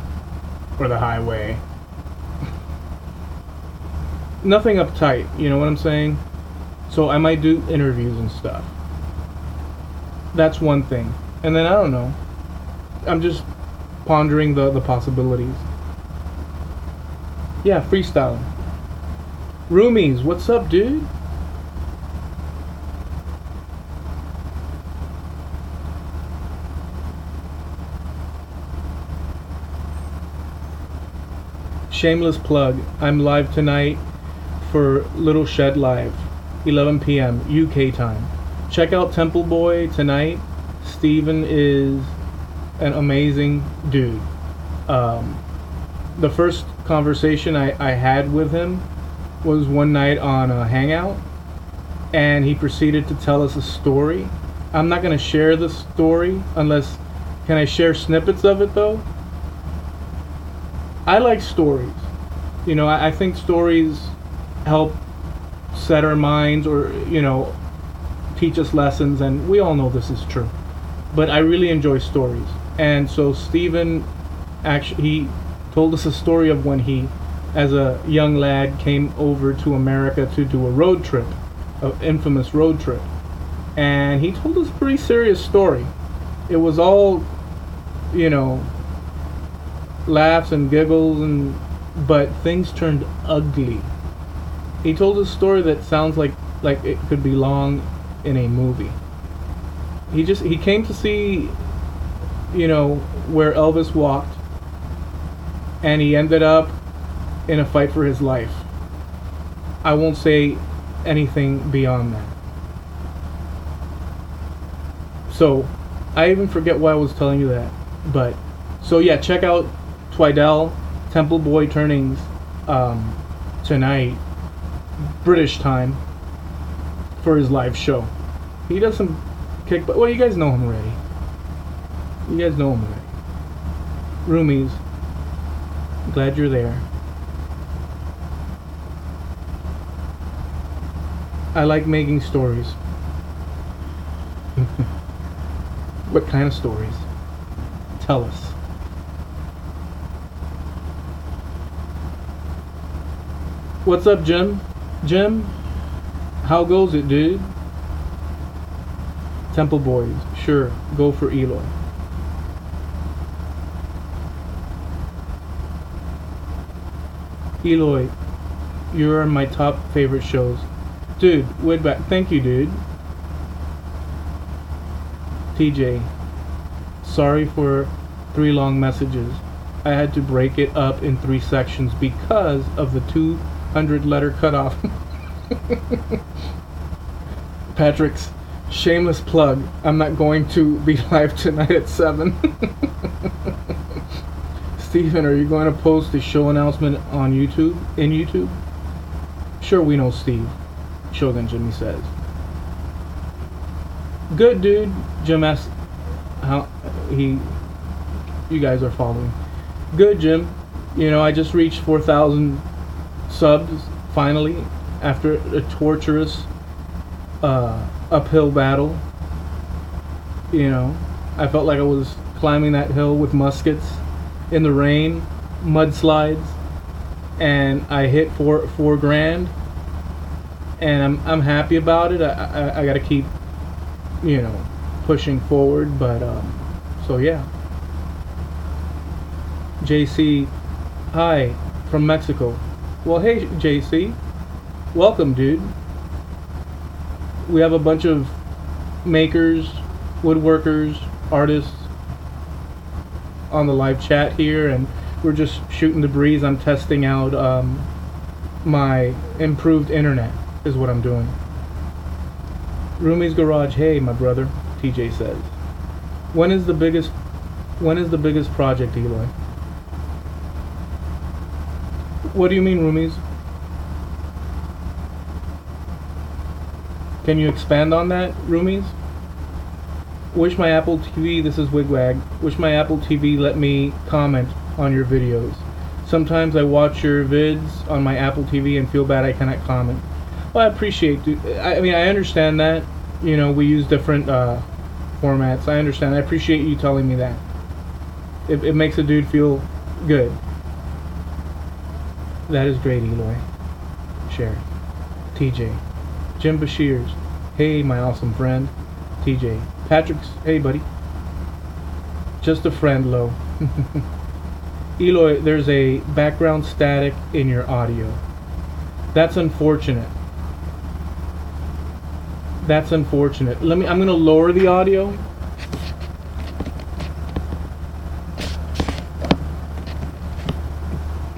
or the highway. Nothing uptight, you know what I'm saying? So I might do interviews and stuff. That's one thing. And then I don't know. I'm just pondering the possibilities. Yeah, freestyling. Roomies, what's up, dude? Shameless plug. I'm live tonight for Little Shed Live, 11 p.m. UK time. Check out Temple Boy tonight. Steven is an amazing dude. The first conversation I had with him was one night on a hangout, and he proceeded to tell us a story. I'm not going to share the story unless... Can I share snippets of it though? I like stories. You know, I think stories help set our minds, or, you know, teach us lessons, and we all know this is true. But I really enjoy stories. And so Steven, actually, he told us a story of when he, as a young lad, came over to America to do a road trip, an infamous road trip. And he told us a pretty serious story. It was all, you know, laughs and giggles, but things turned ugly. He told a story that sounds like it could belong in a movie. He came to see, you know, where Elvis walked, and he ended up in a fight for his life. I won't say anything beyond that. So I even forget why I was telling you that, but so yeah, check out Twidell, Temple Boy Turnings, tonight, British time, for his live show. He does some kickback. Well, you guys know him already. Roomies, glad you're there. I like making stories. What kind of stories? Tell us. What's up, Jim? Jim, how goes it, dude? Temple Boys, sure, go for Eloy. Eloy, you're my top favorite shows. Dude, Woodback, thank you, dude. TJ, sorry for 3 long messages. I had to break it up in 3 sections because of the 200 letter cutoff. Patrick's shameless plug. I'm not going to be live tonight at 7. Stephen, are you going to post the show announcement on YouTube? In YouTube? Sure, we know Steve. Shogun Jimmy says. Good, dude. Jim asks how you guys are following. Good, Jim. You know, I just reached 4,000 subs finally after a torturous uphill battle. You know, I felt like I was climbing that hill with muskets in the rain, mudslides, and I hit four grand, and I'm happy about it. I gotta keep, you know, pushing forward, but so yeah. JC, hi, from Mexico. Well, hey, JC. Welcome, dude. We have a bunch of makers, woodworkers, artists on the live chat here, and we're just shooting the breeze. I'm testing out my improved internet is what I'm doing. Rumi's Garage, hey, my brother, TJ says. When is the biggest project, Eloy? What do you mean, Rumi's? Can you expand on that, Rumi's? Wish my Apple TV, this is Wigwag, wish my Apple TV let me comment on your videos. Sometimes I watch your vids on my Apple TV and feel bad I cannot comment. Well, I appreciate it. I mean, I understand that. You know, we use different formats. I understand. I appreciate you telling me that. It makes a dude feel good. That is great, Eloy. Share. TJ. Jim Bashirs. Hey, my awesome friend. TJ. Patrick's. Hey, buddy. Just a friend, Lo. Eloy, there's a background static in your audio. That's unfortunate. That's unfortunate. I'm going to lower the audio.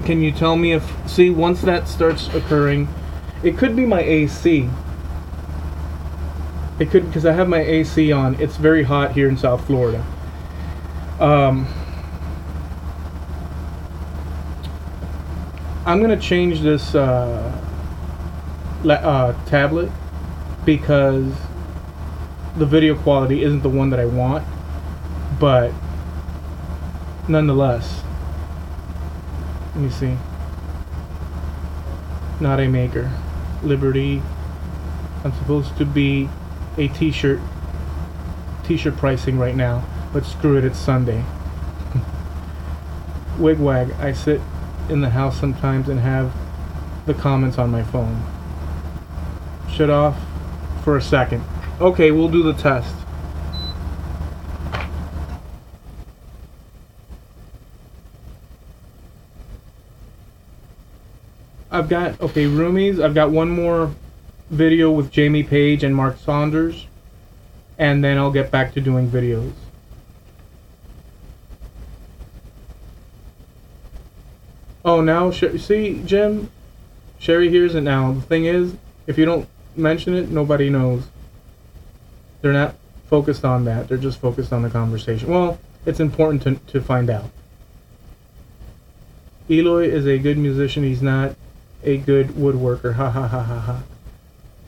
Can you tell me if, see, once that starts occurring, it could be my AC. It could, because I have my AC on. It's very hot here in South Florida. I'm going to change this tablet because the video quality isn't the one that I want, but nonetheless, let me see. Not a maker. Liberty. I'm supposed to be a t-shirt pricing right now, but screw it, it's Sunday. Wigwag, I sit in the house sometimes and have the comments on my phone. Shut off for a second. Okay, we'll do the test. I've got, okay, Roomies, I've got one more video with Jamie Page and Mark Saunders, and then I'll get back to doing videos. Oh, now, see, Jim? Sherry hears it now. The thing is, if you don't mention it, nobody knows. They're not focused on that. They're just focused on the conversation. Well, it's important to find out. Eloy is a good musician. He's not a good woodworker. Ha ha ha ha ha.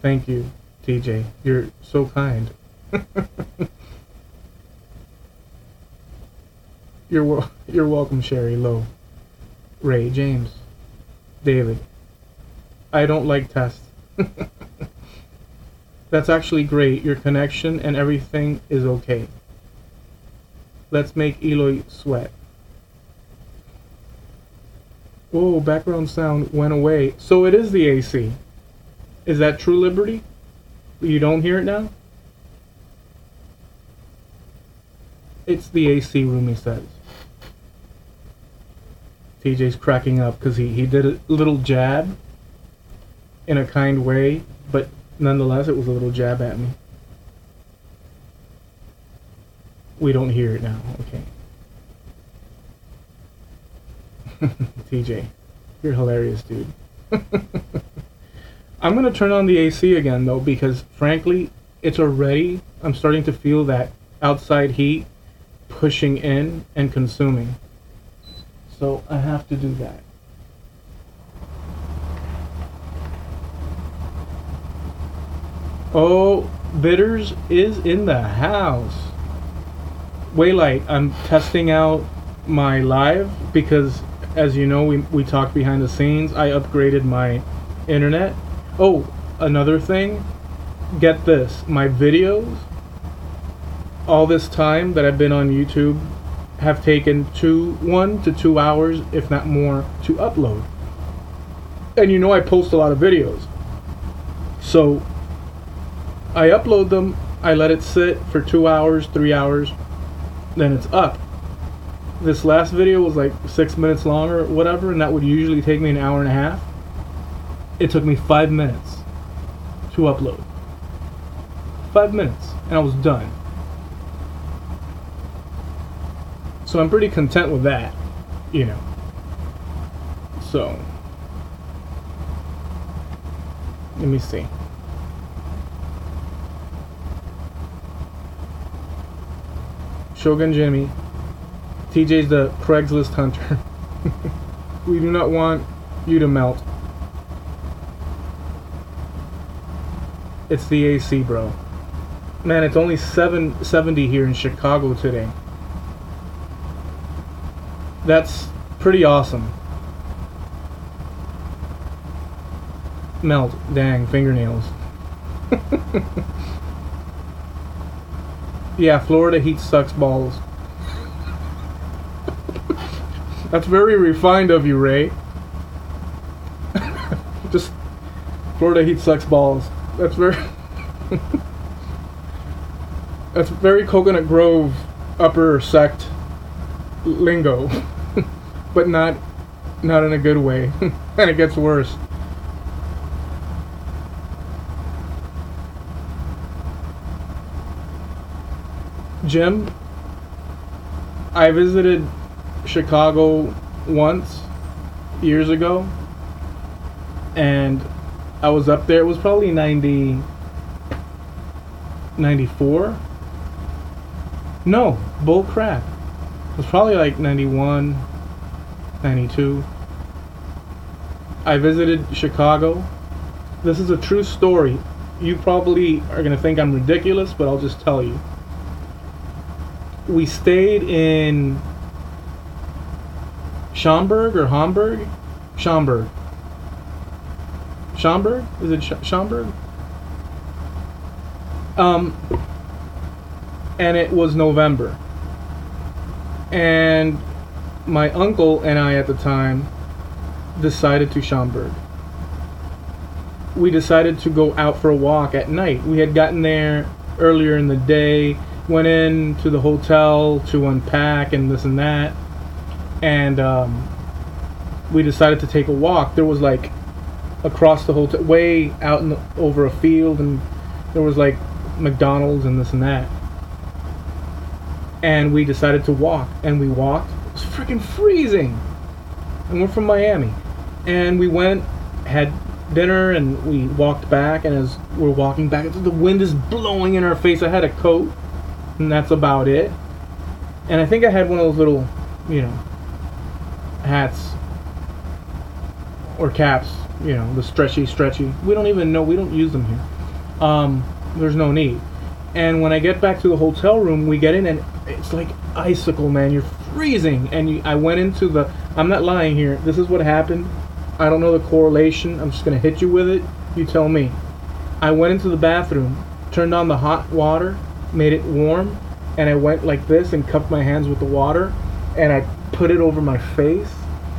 Thank you, TJ. You're so kind. You're welcome, Sherry. Low. Ray, James, David. I don't like tests. That's actually great. Your connection and everything is okay. Let's make Eloy sweat. Whoa, background sound went away. So it is the AC. Is that true, Liberty? You don't hear it now? It's the AC room, he says. TJ's cracking up because he did a little jab in a kind way, but nonetheless it was a little jab at me. We don't hear it now, okay. TJ, you're hilarious, dude. I'm going to turn on the AC again, though, because frankly, it's already, I'm starting to feel that outside heat pushing in and consuming. So I have to do that. Oh, Bitters is in the house. Waylight, I'm testing out my live because, as you know, we talked behind the scenes. I upgraded my internet. Oh, another thing, get this, my videos, all this time that I've been on YouTube, have taken 1 to 2 hours, if not more, to upload. And you know I post a lot of videos. So I upload them, I let it sit for 2 hours, 3 hours, then it's up. This last video was like 6 minutes long or whatever, and that would usually take me an hour and a half. It took me 5 minutes to upload. 5 minutes, and I was done. So I'm pretty content with that, you know. So, let me see. Shogun Jimmy. TJ's the Craigslist hunter. We do not want you to melt. It's the AC, bro. Man, it's only 770 here in Chicago today. That's pretty awesome. Melt. Dang, fingernails. Yeah, Florida heat sucks balls. That's very refined of you, Ray. Just Florida heat sucks balls. That's very that's very Coconut Grove upper sect lingo. But not in a good way. And it gets worse. Jim, I visited Chicago once years ago, and I was up there. It was probably 94. No, bull crap. It was probably like 91, 92. I visited Chicago. This is a true story. You probably are going to think I'm ridiculous, but I'll just tell you. We stayed in Schaumburg or Hamburg? Schaumburg. Schaumburg? Is it Schaumburg? And it was November. And my uncle and I at the time decided to Schaumburg. We decided to go out for a walk at night. We had gotten there earlier in the day, went into the hotel to unpack and this and that, and we decided to take a walk. There was like across the hotel, way out in over a field, and there was like McDonald's and this and that. And we decided to walk, and we walked. It was freaking freezing, and we're from Miami. And we went, had dinner, and we walked back. And as we're walking back, the wind is blowing in our face. I had a coat, and that's about it. And I think I had one of those little, you know, hats or caps, you know, the stretchy. We don't even know, we don't use them here. There's no need. And when I get back to the hotel room, we get in, and it's like icicle, man. You're freezing. And I went into the, I'm not lying here, this is what happened. I don't know the correlation. I'm just going to hit you with it. You tell me. I went into the bathroom, turned on the hot water, made it warm, and I went like this and cupped my hands with the water, and I put it over my face.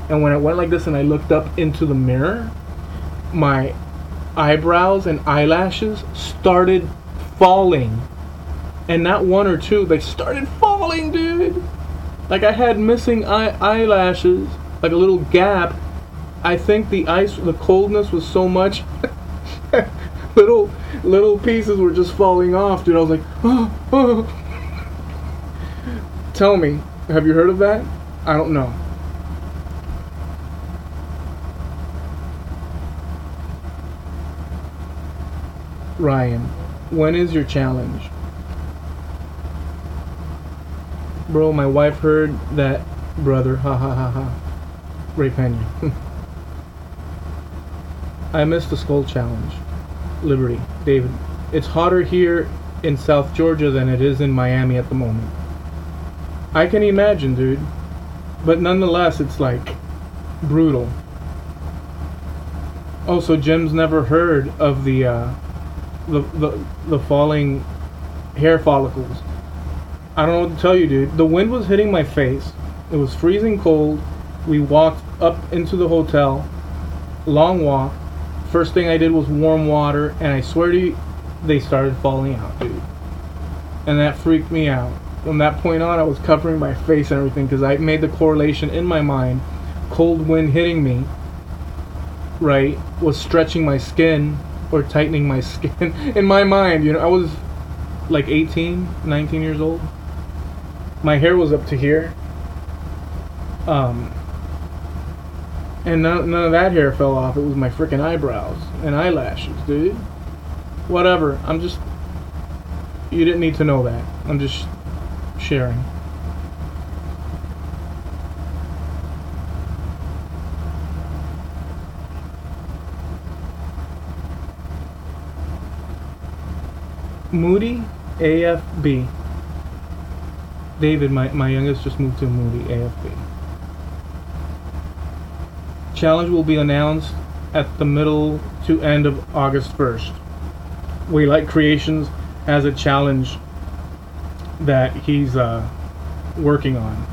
And when I went like this and I looked up into the mirror, my eyebrows and eyelashes started falling. And not one or two, they started falling, dude. Like I had missing eyelashes, like a little gap. I think the coldness was so much, little pieces were just falling off, dude. I was like, oh, oh. Tell me, have you heard of that? I don't know. Ryan, when is your challenge? Bro, my wife heard that, brother. Ha ha ha ha. Ray Pena. I missed the skull challenge. Liberty. David. It's hotter here in South Georgia than it is in Miami at the moment. I can imagine, dude. But nonetheless, it's like brutal. Also, Jim's never heard of the falling hair follicles. I don't know what to tell you, dude. The wind was hitting my face. It was freezing cold. We walked up into the hotel. Long walk. First thing I did was warm water, and I swear to you, they started falling out, dude. And that freaked me out. From that point on, I was covering my face and everything because I made the correlation in my mind. Cold wind hitting me, right, was stretching my skin or tightening my skin. In my mind, you know, I was like 18, 19 years old. My hair was up to here. And none of that hair fell off. It was my freaking eyebrows and eyelashes, dude. Whatever. You didn't need to know that. I'm just sharing. Moody AFB. David, my youngest, just moved to Moody AFB. Challenge will be announced at the middle to end of August 1st. Waylight Creations has a challenge that he's working on.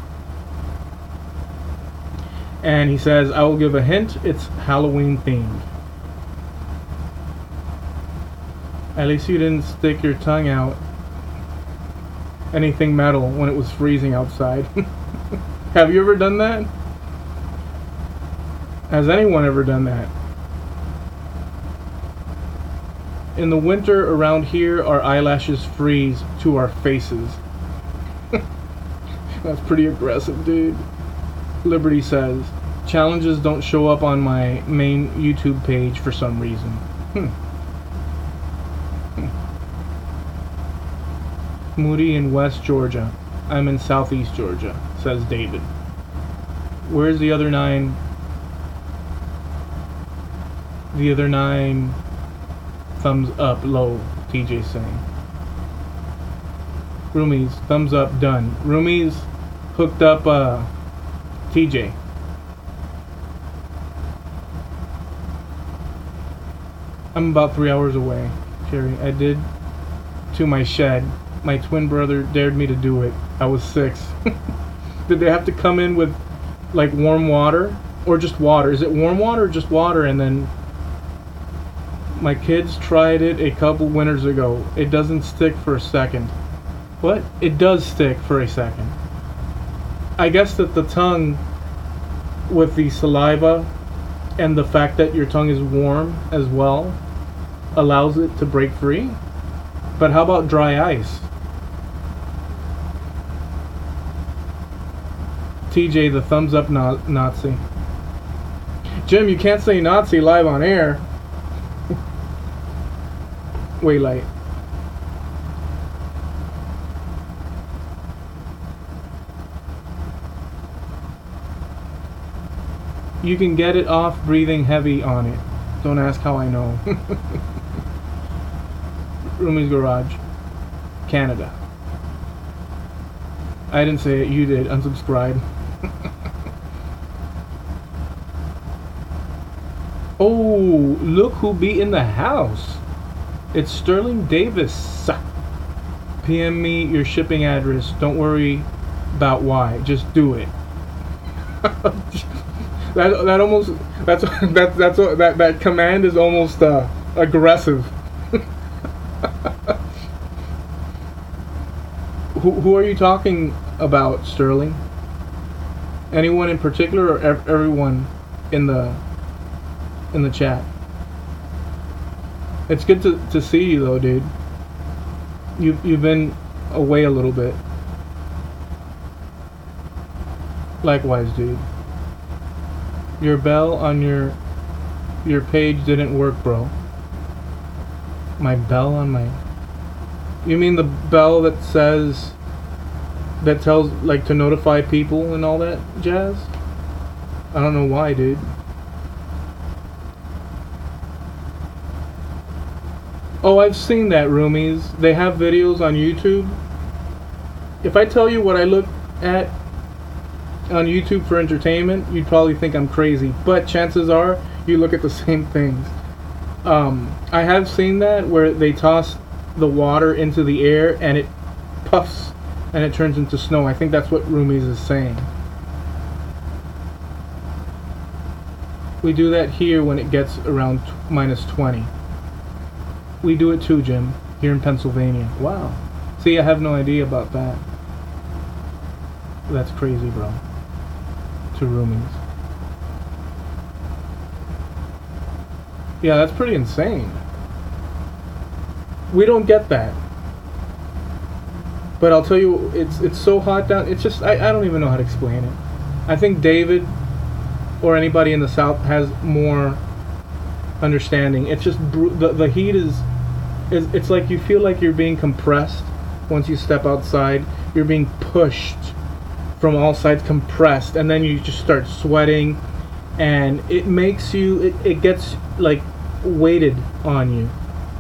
And he says, I will give a hint, it's Halloween themed. At least you didn't stick your tongue out anything metal when it was freezing outside. Have you ever done that? Has anyone ever done that? In the winter around here, our eyelashes freeze to our faces. That's pretty aggressive, dude. Liberty says, challenges don't show up on my main YouTube page for some reason. Moody in West Georgia. I'm in Southeast Georgia, says David. Where's the other 9? The other 9 thumbs up low, TJ saying. Roomies, thumbs up, done. Roomies hooked up TJ. I'm about 3 hours away, Sherry. I did to my shed. My twin brother dared me to do it. I was 6. Did they have to come in with like warm water? Or just water? Is it warm water or just water? And then my kids tried it a couple winters ago. It doesn't stick for a second. What? It does stick for a second. I guess that the tongue, with the saliva and the fact that your tongue is warm as well, allows it to break free. But how about dry ice? TJ, the thumbs up Nazi. Jim, you can't say Nazi live on air. Waylight. You can get it off breathing heavy on it. Don't ask how I know. Roomie's Garage, Canada. I didn't say it, you did. Unsubscribe. Oh, look who be in the house. It's Sterling Davis. PM me your shipping address. Don't worry about why. Just do it. that command is almost aggressive. Who are you talking about, Sterling? Anyone in particular, or everyone in the chat? It's good to see you though, dude. You've been away a little bit. Likewise, dude. Your bell on your page didn't work, bro. My bell on my... You mean the bell that says... that tells, like, to notify people and all that jazz? I don't know why, dude. Oh, I've seen that, roomies. They have videos on YouTube. If I tell you what I look at on YouTube for entertainment, you'd probably think I'm crazy. But chances are, you look at the same things. I have seen that where they toss the water into the air and it puffs and it turns into snow. I think that's what Roomies is saying. We do that here when it gets around minus 20. We do it too, Jim, here in Pennsylvania. Wow. See, I have no idea about that. That's crazy, bro. 2 roomies. Yeah, that's pretty insane. We don't get that. But I'll tell you, it's so hot down. It's just, I don't even know how to explain it. I think David or anybody in the South has more understanding. It's just the heat is it's like you feel like you're being compressed once you step outside. You're being pushed from all sides, compressed, and then you just start sweating, and it makes you it gets like weighted on you.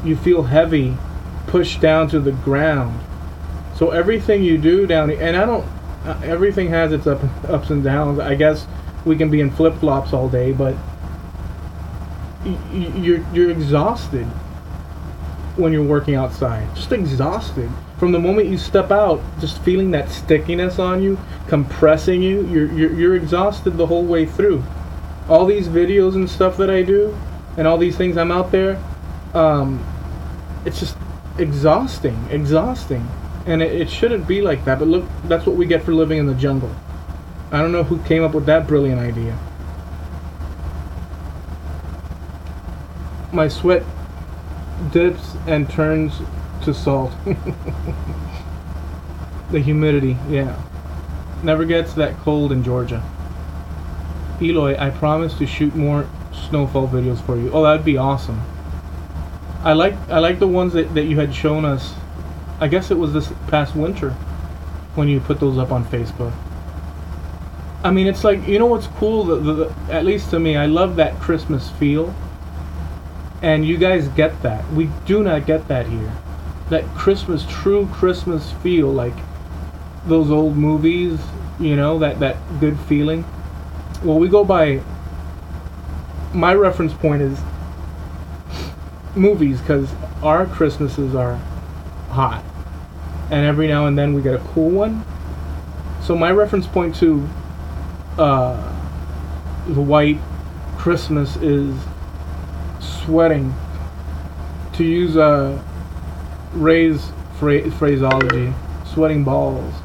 You feel heavy, pushed down to the ground. So everything you do down here, and I don't, everything has its ups and downs. I guess we can be in flip-flops all day, but you're exhausted when you're working outside. Just exhausted. From the moment you step out, just feeling that stickiness on you, compressing you, you're exhausted the whole way through. All these videos and stuff that I do, and all these things I'm out there, it's just exhausting. And it shouldn't be like that, but look, that's what we get for living in the jungle. I don't know who came up with that brilliant idea. My sweat dips and turns to salt. The humidity, yeah. Never gets that cold in Georgia. Eloy, I promise to shoot more snowfall videos for you. Oh, that'd be awesome. I like the ones that you had shown us. I guess it was this past winter when you put those up on Facebook. I mean, it's like, you know what's cool? At least to me, I love that Christmas feel. And you guys get that. We do not get that here. That Christmas, true Christmas feel, like those old movies, you know, that good feeling. Well, we go by, my reference point is movies, because our Christmases are hot, and every now and then we get a cool one. So my reference point to the white Christmas is sweating, to use Ray's phraseology, sweating balls.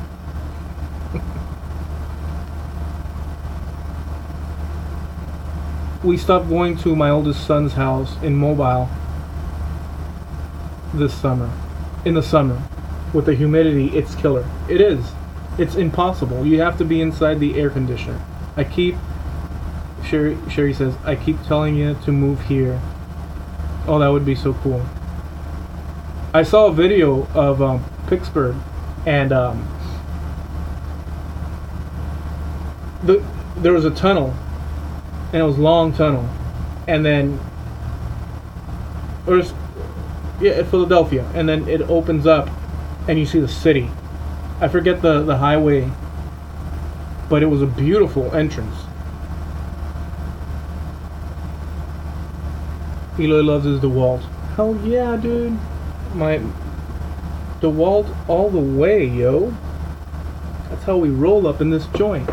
We stopped going to my oldest son's house in Mobile this summer. In the summer, with the humidity, it's killer. It is. It's impossible. You have to be inside the air conditioner. Sherry says, I keep telling you to move here. Oh, that would be so cool. I saw a video of Pittsburgh, and there was a tunnel, and it was a long tunnel, and then at Philadelphia, and then it opens up and you see the city. I forget the highway, but it was a beautiful entrance. Eloy loves his DeWalt. Hell yeah, dude. My DeWalt all the way, yo. That's how we roll up in this joint.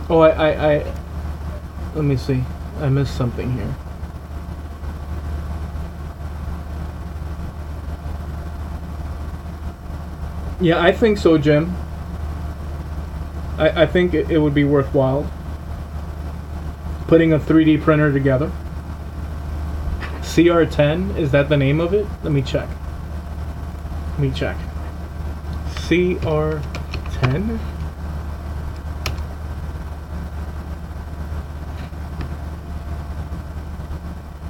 Oh, I let me see. I missed something here. Yeah, I think so, Jim. I think it would be worthwhile putting a 3D printer together. CR10, is that the name of it? Let me check. CR10?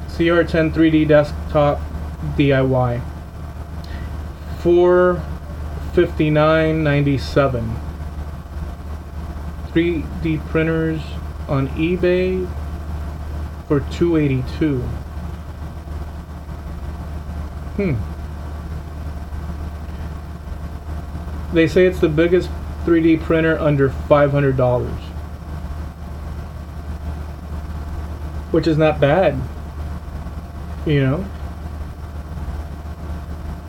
CR10 3D desktop DIY. $459.97. 3D printers on eBay for $282. They say it's the biggest 3D printer under $500, which is not bad. You know,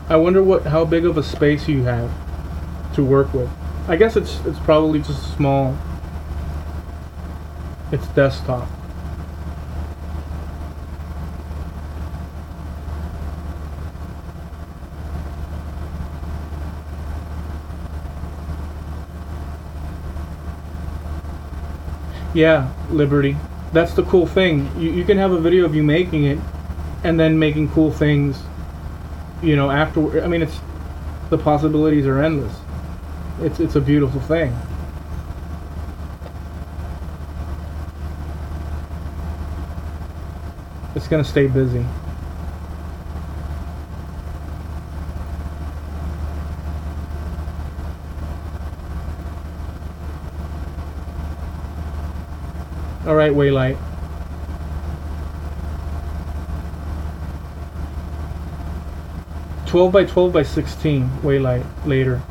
I wonder how big of a space you have to work with. I guess it's probably just small. It's desktop. Yeah, Liberty. That's the cool thing. You can have a video of you making it, and then making cool things. Afterward. I mean, the possibilities are endless. It's a beautiful thing. It's gonna stay busy. All right, Waylight. "12 by 12 by 16, Waylight, later."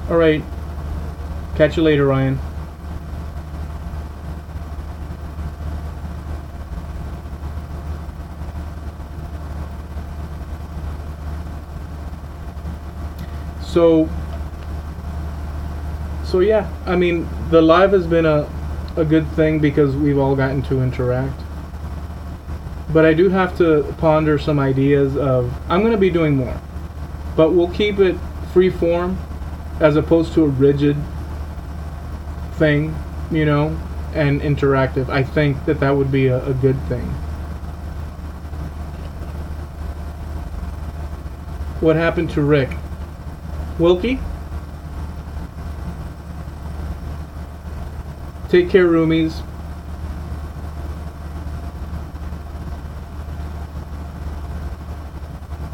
All right. Catch you later, Ryan. So yeah, I mean, the live has been a good thing because we've all gotten to interact. But I do have to ponder some ideas of, I'm going to be doing more. But we'll keep it free form as opposed to a rigid thing, and interactive. I think that would be a good thing. What happened to Rick? Wilkie? Take care, roomies.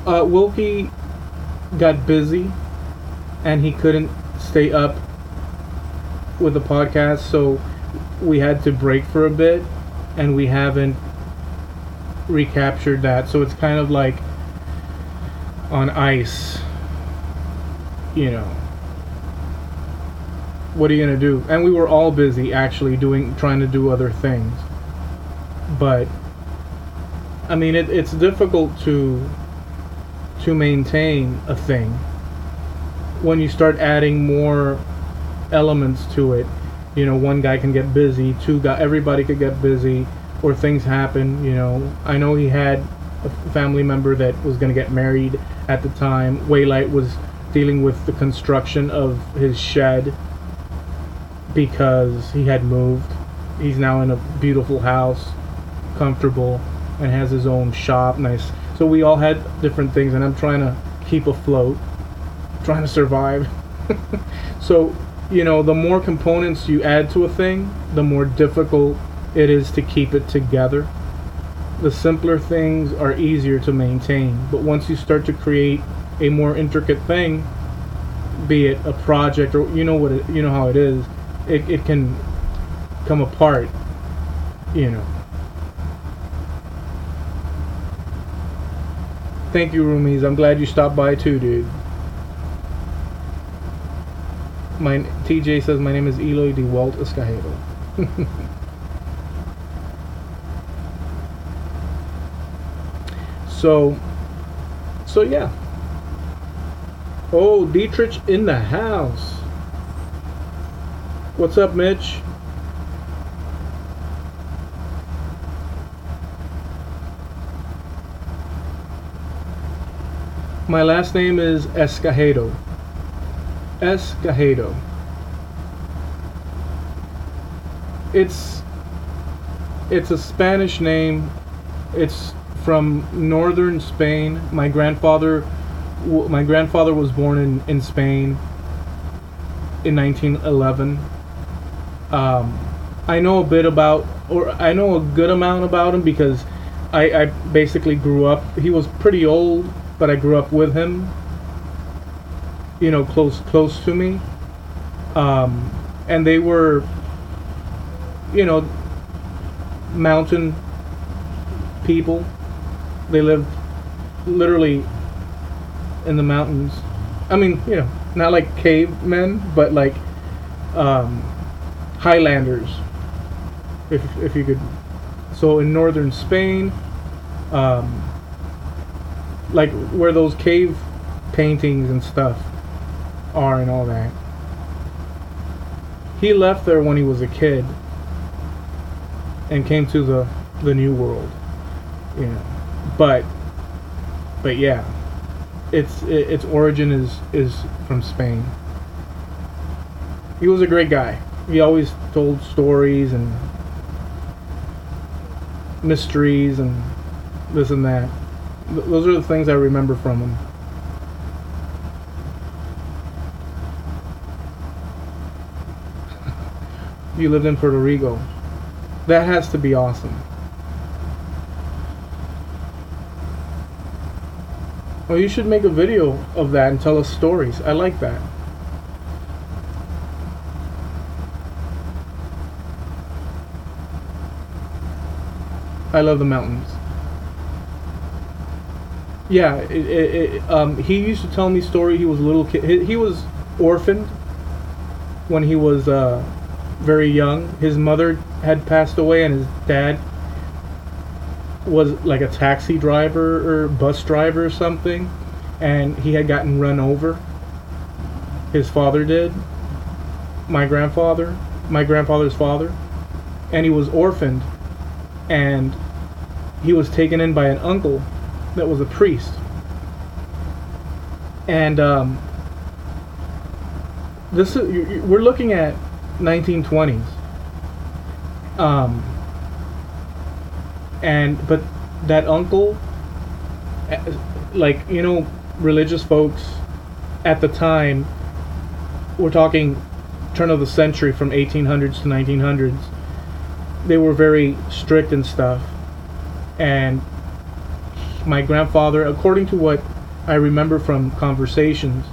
Wilkie got busy and he couldn't stay up with the podcast, so we had to break for a bit, and we haven't recaptured that. So it's kind of like on ice, What are you gonna do? And we were all busy actually trying to do other things. But I mean, it's difficult to maintain a thing when you start adding more elements to it. One guy can get busy, everybody could get busy, or things happen. I know he had a family member that was going to get married at the time. Waylight was dealing with the construction of his shed because he had moved. He's now in a beautiful house, comfortable, and has his own shop. Nice. So we all had different things, and I'm trying to keep afloat, trying to survive. So, the more components you add to a thing, the more difficult it is to keep it together. The simpler things are easier to maintain, but once you start to create a more intricate thing, be it a project or how it is, it can come apart, Thank you, roomies. I'm glad you stopped by too, dude. TJ says my name is Eloy de Walt Escajedo. So yeah. Oh, Dietrich in the house. What's up, Mitch? My last name is Escajedo. Escajedo. It's a Spanish name. It's from northern Spain. My grandfather was born in Spain in 1911. I know a good amount about him because I basically grew up. He was pretty old, but I grew up with him. Close to me. And they were, mountain people. They lived literally in the mountains. I mean, not like cavemen, but like Highlanders, if you could. So in northern Spain, like where those cave paintings and stuff are and all that. He left there when he was a kid and came to the New World, But yeah, its origin is from Spain. He was a great guy. He always told stories and mysteries and this and that. Those are the things I remember from him. You lived in Puerto Rico. That has to be awesome. Well, you should make a video of that and tell us stories. I like that. I love the mountains. Yeah, he used to tell me story. He was a little kid. He was orphaned when he was very young. His mother had passed away, and his dad was like a taxi driver or bus driver or something, and he had gotten run over. His father did. My grandfather's father, and he was orphaned, and he was taken in by an uncle that was a priest. And this is, we're looking at 1920s. But that uncle, like, you know, religious folks at the time, we're talking turn of the century, from 1800s to 1900s, they were very strict and stuff. And my grandfather, according to what I remember from conversations,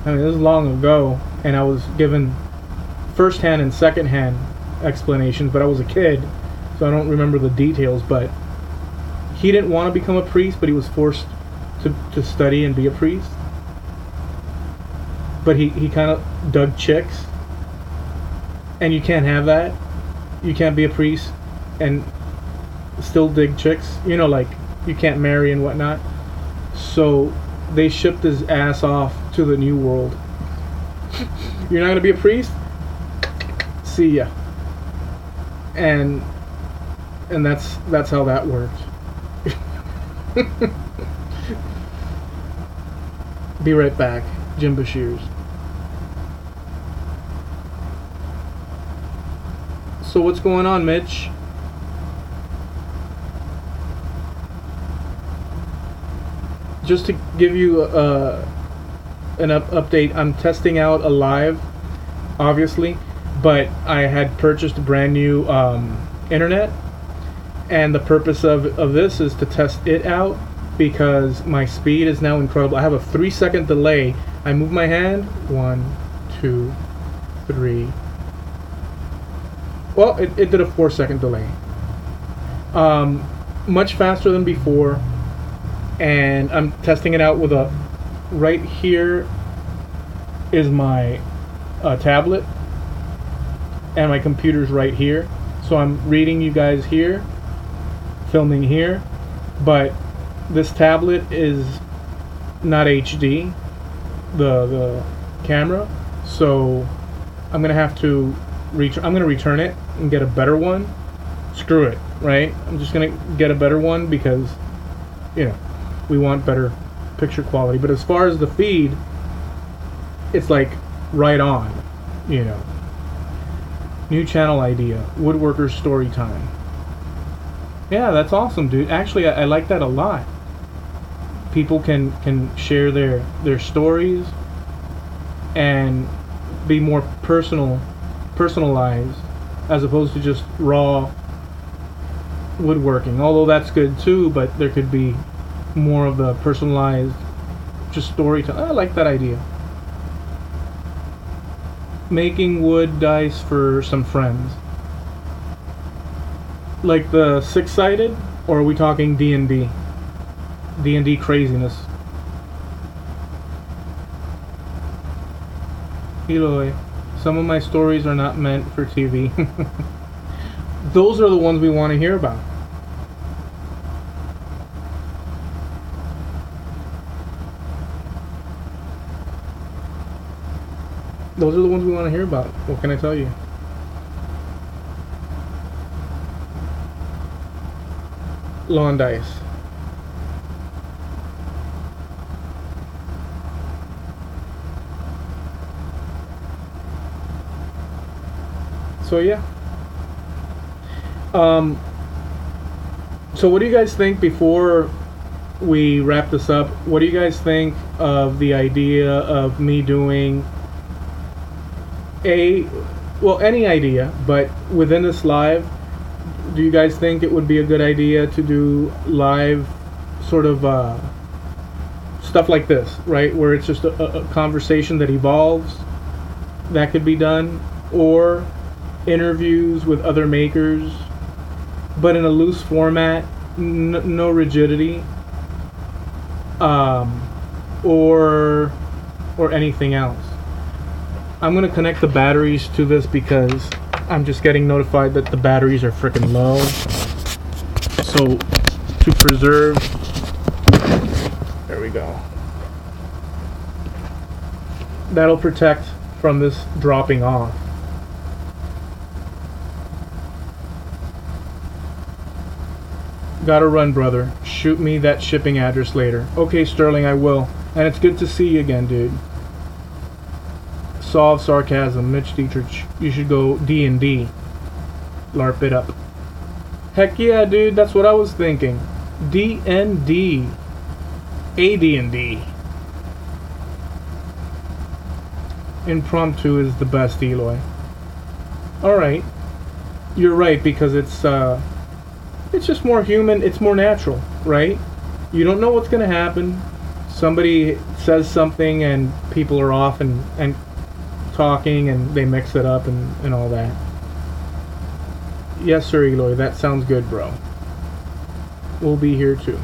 I mean, this is long ago, and I was given first-hand and second-hand explanations, but I was a kid, so I don't remember the details. But he didn't want to become a priest, but he was forced to study and be a priest. But he kind of dug chicks, and you can't have that. You can't be a priest and still dig chicks, you know, like, you can't marry and whatnot. So they shipped his ass off to the New World. You're not gonna be a priest? See ya. And that's how that worked. Be right back. Jim Bashir's. So what's going on, Mitch? Just to give you an update, I'm testing out a live, obviously, but I had purchased a brand new internet, and the purpose of this is to test it out, because my speed is now incredible. I have a 3-second delay. I move my hand, 1, 2, 3. Well, it did a 4-second delay. Much faster than before. And I'm testing it out with a, right here is my tablet, and my computer's right here, so I'm reading you guys here, filming here, but this tablet is not HD, the camera, so I'm gonna have to I'm gonna return it and get a better one. Screw it, right? I'm just gonna get a better one because, you know, we want better picture quality. But as far as the feed, it's like right on, you know. New channel idea, woodworker story time. Yeah, that's awesome, dude. Actually, I like that a lot. People can share their stories and be more personalized, as opposed to just raw woodworking. Although that's good too, but there could be more of the personalized, just storytelling. I like that idea. Making wood dice for some friends. Like the 6-sided, or are we talking D&D? D&D craziness. Eloy, some of my stories are not meant for TV. Those are the ones we want to hear about. Those are the ones we want to hear about. What can I tell you? Lawn dice. So yeah. So what do you guys think, before we wrap this up, what do you guys think of the idea of me doing any idea, but within this live, do you guys think it would be a good idea to do live sort of stuff like this, right? Where it's just a conversation that evolves, that could be done, or interviews with other makers, but in a loose format, no rigidity, or anything else. I'm gonna connect the batteries to this because I'm just getting notified that the batteries are freaking low. So to preserve, there we go. That'll protect from this dropping off. Gotta run, brother. Shoot me that shipping address later. Okay, Sterling, I will. And it's good to see you again, dude. Solve sarcasm. Mitch Dietrich. You should go D&D. LARP it up. Heck yeah, dude. That's what I was thinking. D&D. AD&D. Impromptu is the best, Eloy. Alright. You're right, because it's just more human. It's more natural, right? You don't know what's going to happen. Somebody says something and people are off and talking and they mix it up and all that. Yes, sir, Eloy. That sounds good, bro. We'll be here too.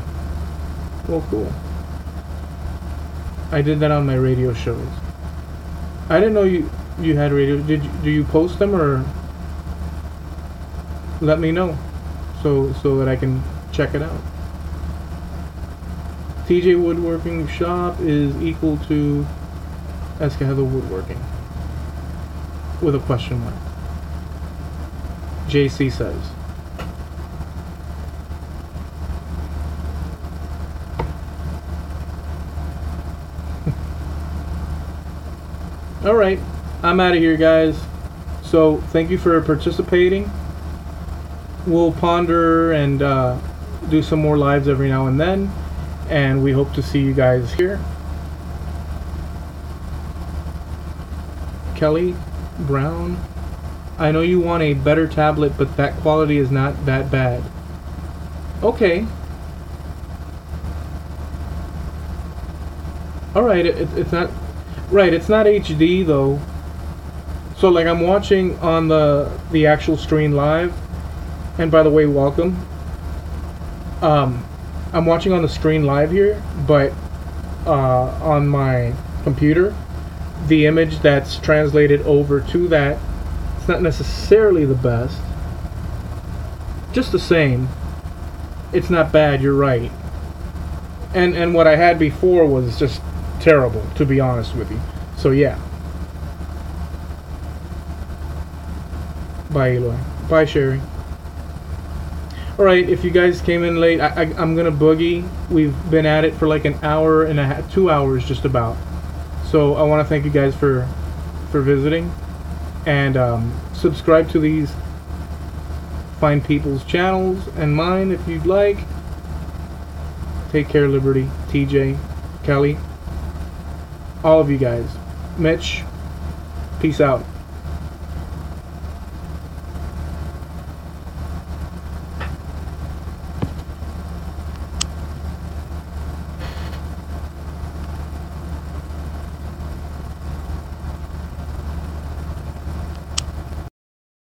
Well, cool. I did that on my radio shows. I didn't know you had radio. Do you post them, or let me know so that I can check it out? TJ Woodworking Shop is equal to Escahedel Woodworking with a question mark. JC says. Alright, I'm out of here, guys. So, thank you for participating. We'll ponder and do some more lives every now and then. And we hope to see you guys here. Kelly Brown. I know you want a better tablet, but that quality is not that bad. Okay. Alright, it's not... Right, it's not HD though. So like I'm watching on the actual stream live, and by the way, welcome. I'm watching on the screen live here, but on my computer, the image that's translated over to that, it's not necessarily the best. Just the same, it's not bad. You're right. And what I had before was just terrible, to be honest with you. So yeah. Bye, Eloy. Bye, Sherry. Alright, if you guys came in late, I'm gonna boogie. We've been at it for like an hour and a half, 2 hours just about. So I want to thank you guys for visiting. And subscribe to these fine people's channels and mine if you'd like. Take care, Liberty, TJ, Kelly, all of you guys. Mitch, peace out.